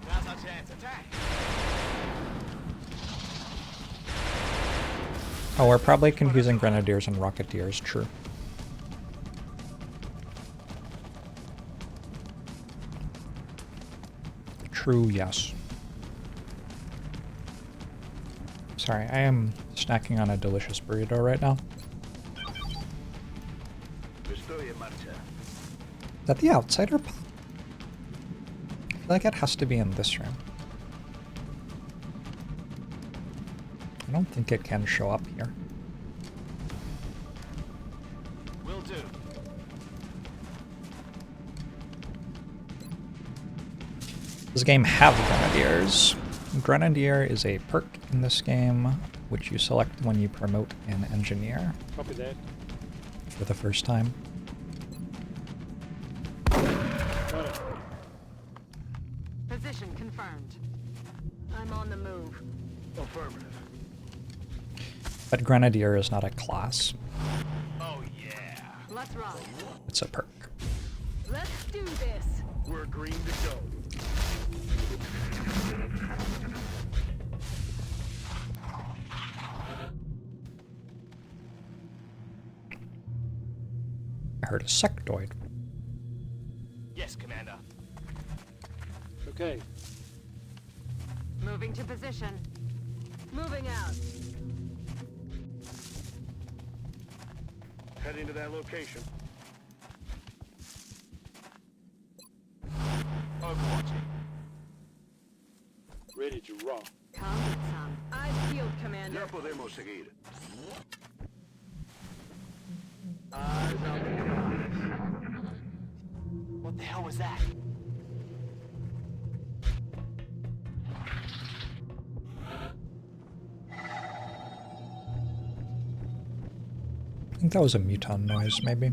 Now's our chance. Attack. Oh, we're probably confusing grenadiers and rocketeers, true. True, yes. Sorry, I am snacking on a delicious burrito right now. Estoy en marcha. Is that the outsider pod? I feel like it has to be in this room. I don't think it can show up here. Will do. This game have grenadiers. Grenadier is a perk in this game, which you select when you promote an engineer. Copy that. For the first time. Got it. Position confirmed. I'm on the move. Affirmative. But Grenadier is not a class. Oh yeah. Let's rock. It's a perk. Let's do this. We're green to go. I heard a sectoid. Yes, Commander. Okay. Moving to position. Moving out. Heading to that location. Overwatching. Ready to rock. Come get some. Eyes peeled, Commander. Ya podemos seguir. What the hell was that? I think that was a muton noise, maybe.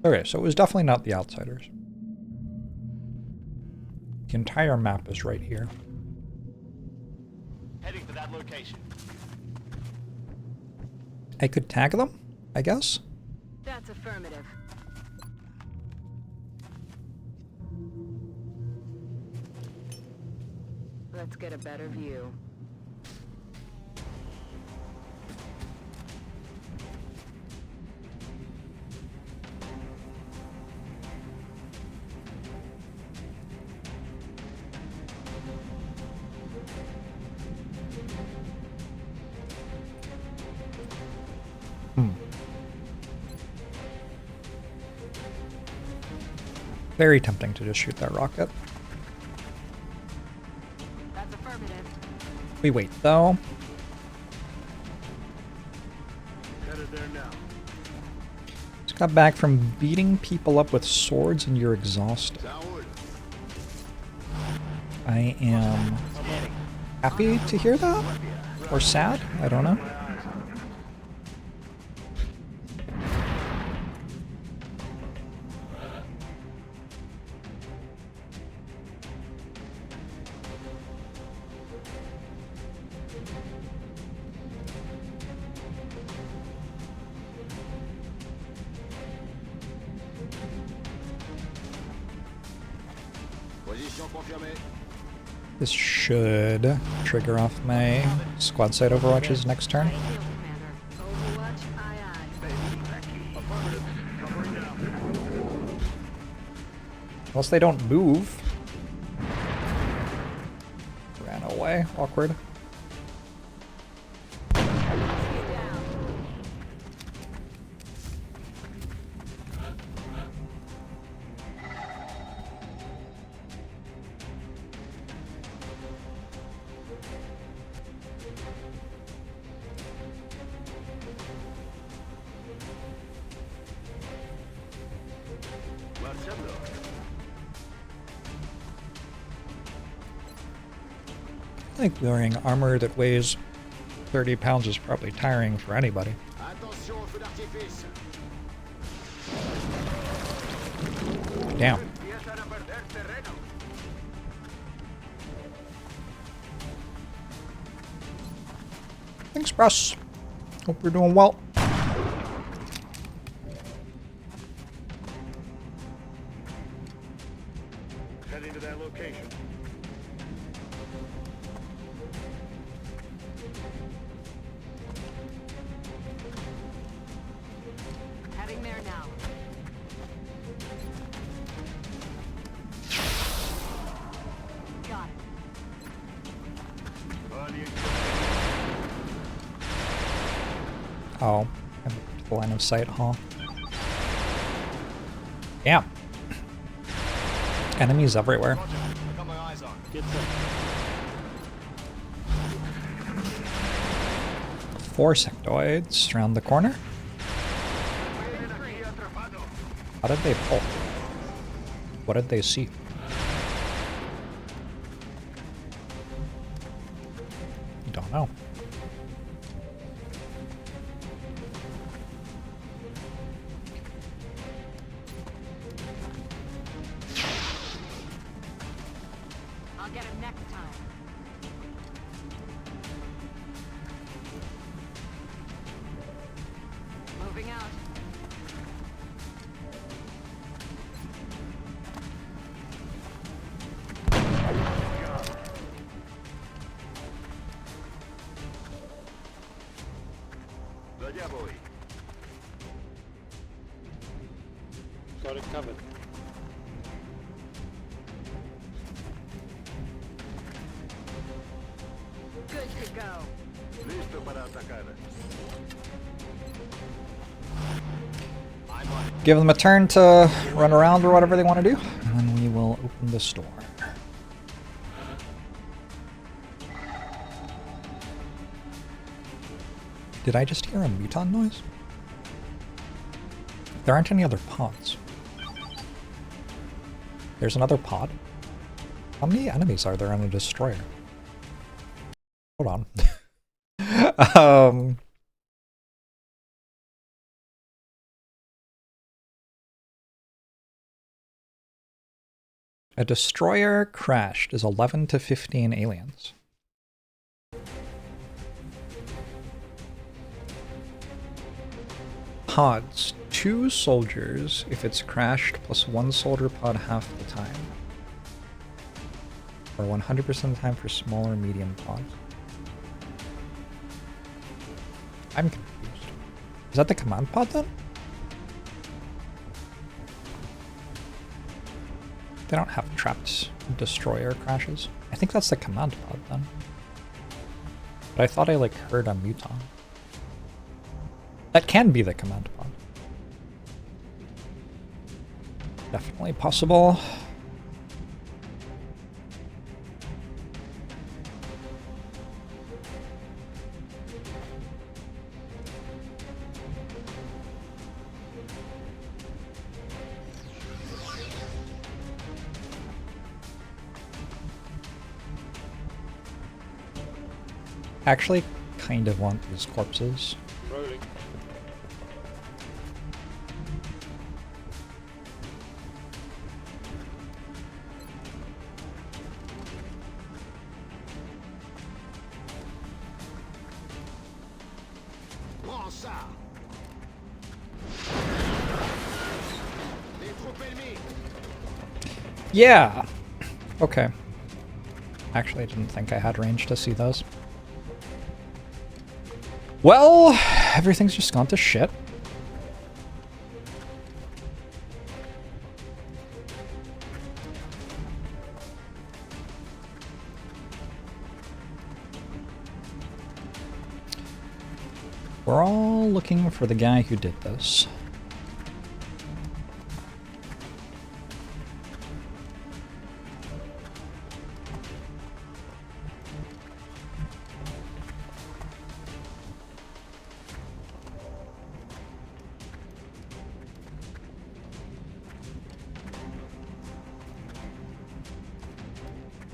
Okay, so it was definitely not the Outsiders. The entire map is right here. Heading to that location. I could tag them, I guess? That's affirmative. Let's get a better view. Very tempting to just shoot that rocket. That's affirmative. We wait, though. Headed there now. Just got back from beating people up with swords and you're exhausted. I am happy to hear that? Or sad? I don't know. Position confirmée. This should trigger off my squad side overwatches next turn. Eyes peeled, Commander. Overwatch, aye aye. Affirmative. Covering now. Unless they don't move. Ran away. Awkward. Stay down. Let's head though. I think wearing armor that weighs 30 pounds is probably tiring for anybody. Attention au feu d'artifice. Damn. Empiezan a perder terreno. Thanks, Russ. Hope you're doing well. Heading to that location. Heading there now. Got it. Oh, I'm to the line of sight, huh? Damn. Enemies everywhere. Roger. I got my eyes on. Get some. 4 sectoids around the corner. How did they pull? What did they see? Don't know. I'll get him next time. Moving out. Give them a turn to run around or whatever they want to do, and then we will open this door. Did I just hear a muton noise? There aren't any other pods. There's another pod? How many enemies are there on a destroyer? Hold on. A destroyer crashed is 11 to 15 aliens. Pods. 2 soldiers if it's crashed plus 1 soldier pod half the time. Or 100% of the time for small or medium pods. I'm confused. Is that the command pod then? They don't have trapped destroyer crashes. I think that's the command pod then. But I thought I like heard a muton. That can be the command pod. Definitely possible. Actually, kind of want these corpses. Rolling. Yeah! Okay. Actually, I didn't think I had range to see those. Well, everything's just gone to shit. We're all looking for the guy who did this.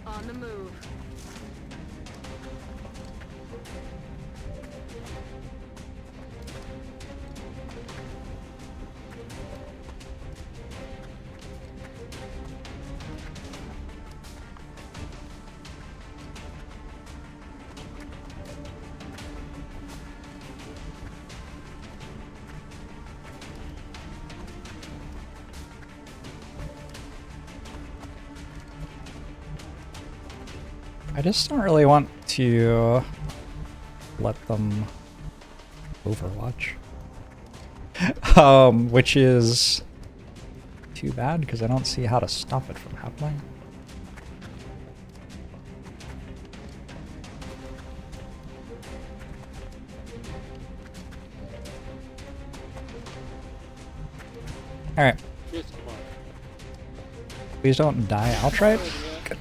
On the move. I just don't really want to let them Overwatch. Which is too bad because I don't see how to stop it from happening. Alright. Yes, come on. Please don't die outright. Good.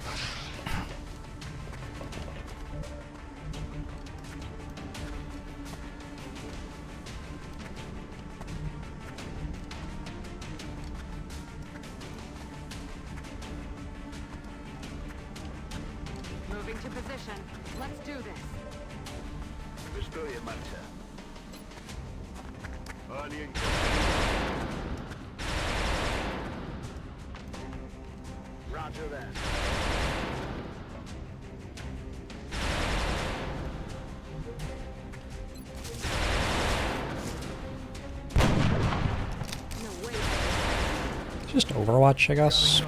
Moving to position. Let's do this. Destroyer marcha. Alien. Roger that. No way. Just Overwatch, I guess.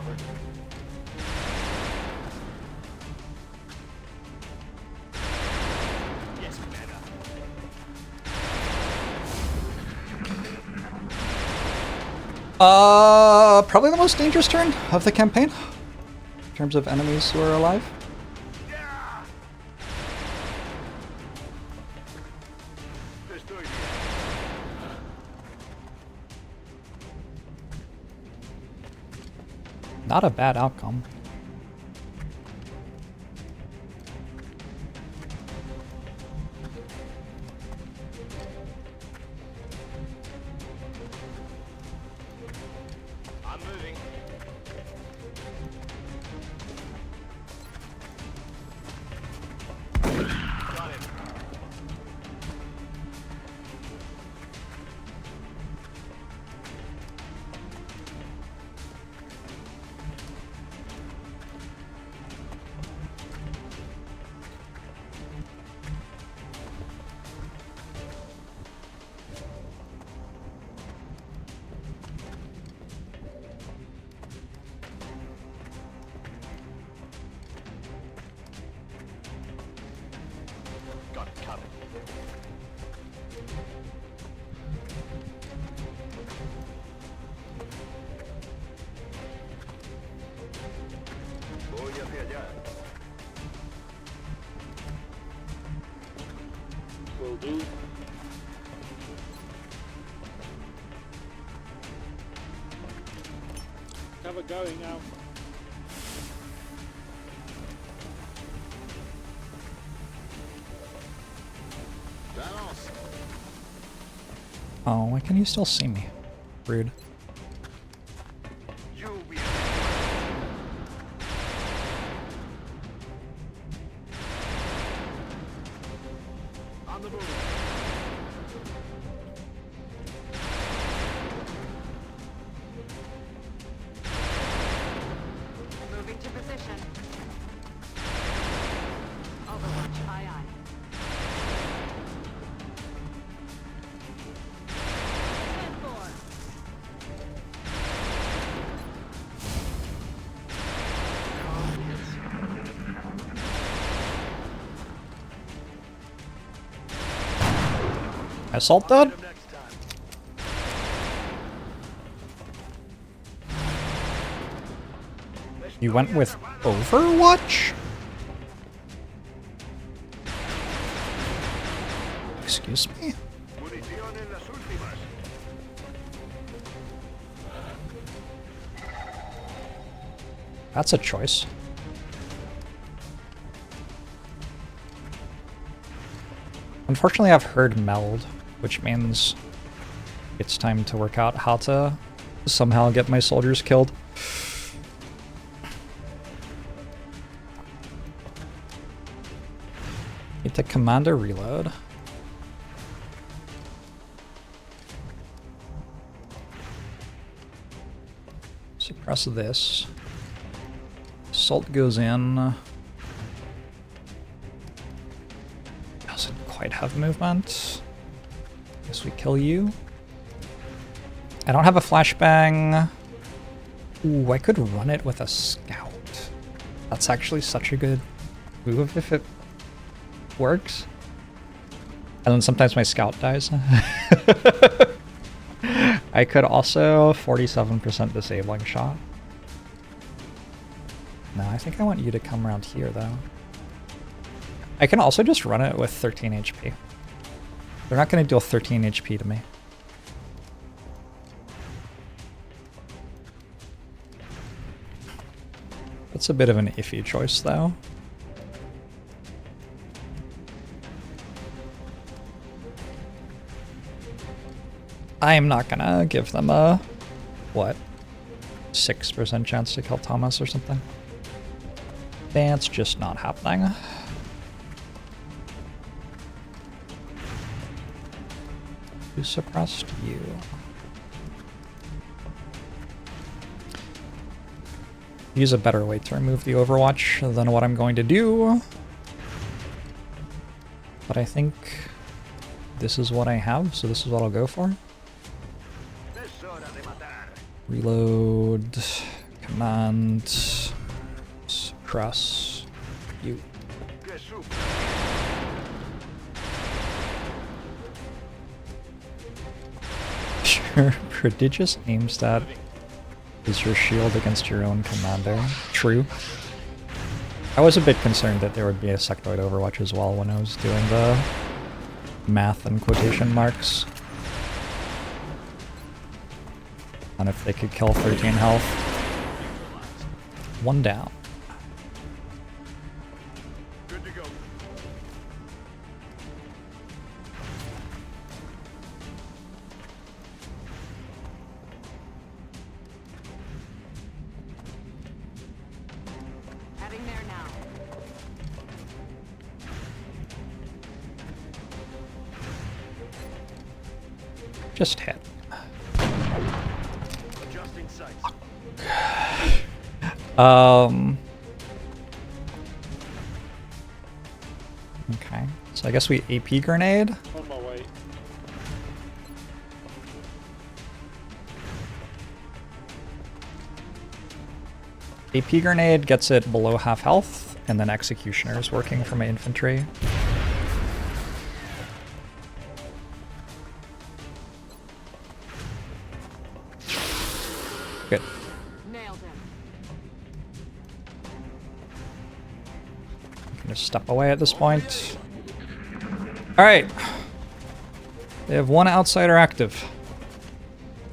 Yes, Commander. Probably the most dangerous turn of the campaign in terms of enemies who are alive. Not a bad outcome. I'm moving. Got it. Got it covered. Voy hacia allá. Will do. Cover going now. Vamos. Oh, why can you still see me? Rude. Lluvia. On the move. Moving to position. Overwatch, aye aye. Stand for. Assault done? Next time. You went with Overwatch? Excuse me? Munición en las últimas. That's a choice. Unfortunately, I've heard meld, which means it's time to work out how to somehow get my soldiers killed. Need to command a reload. Suppress this. Assault goes in. Doesn't quite have movement. Guess we kill you. I don't have a flashbang. Ooh, I could run it with a scout. That's actually such a good move if it works. And then sometimes my scout dies. I could also 47% disabling shot. No, I think I want you to come around here though. I can also just run it with 13 HP. They're not going to deal 13 HP to me. That's a bit of an iffy choice though. I'm not gonna give them a, what, 6% chance to kill Thomas or something. That's just not happening. Who suppressed you? Use a better way to remove the Overwatch than what I'm going to do. But I think this is what I have, so this is what I'll go for. Reload, command, suppress, you. Sure, prodigious aim stat is your shield against your own commander. True. I was a bit concerned that there would be a sectoid Overwatch as well when I was doing the math and quotation marks. And if they could kill 13 health. One down. Good to go. Heading there now. Just hit. Adjusting sights. Okay, so I guess we AP grenade. On my way. AP grenade gets it below half health, and then executioner is working for my infantry. Good. Nailed him. Can just step away at this point. Alright. They have one outsider active.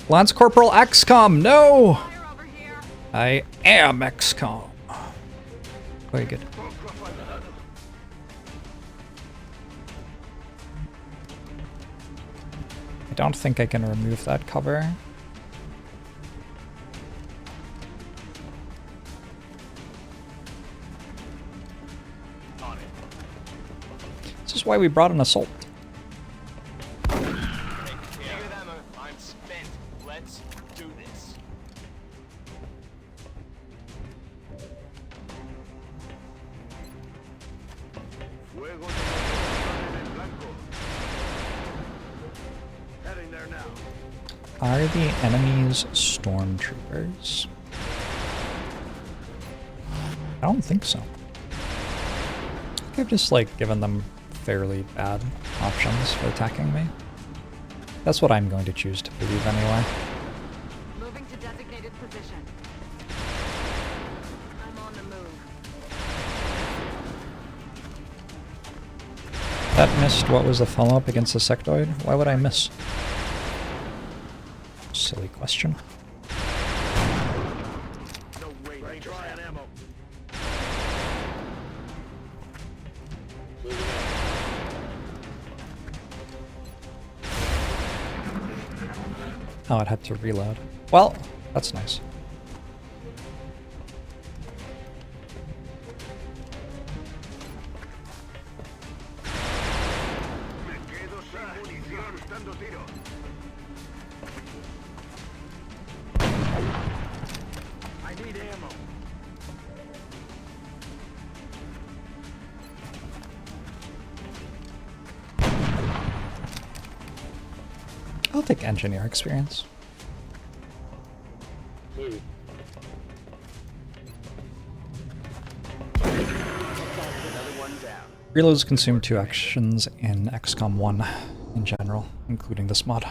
Lance Corporal XCOM, no! Fire over here. I am XCOM. Very good. I don't think I can remove that cover. This is why we brought an assault. I'm spent. Let's do this. Fuego en blanco. Heading there now. Are the enemies stormtroopers? I don't think so. I think I've just like given them fairly bad options for attacking me. That's what I'm going to choose to believe anyway. Moving to designated position. I'm on the move. That missed. What was the follow-up against the sectoid? Why would I miss? Silly question. No way. Try an ammo. Moving out. Oh, it had to reload. Well, that's nice. Me quedo sin munición. Dando tiro. I need ammo. I'll take engineer experience. Moving. Reloads consume 2 actions in XCOM 1 in general, including this mod.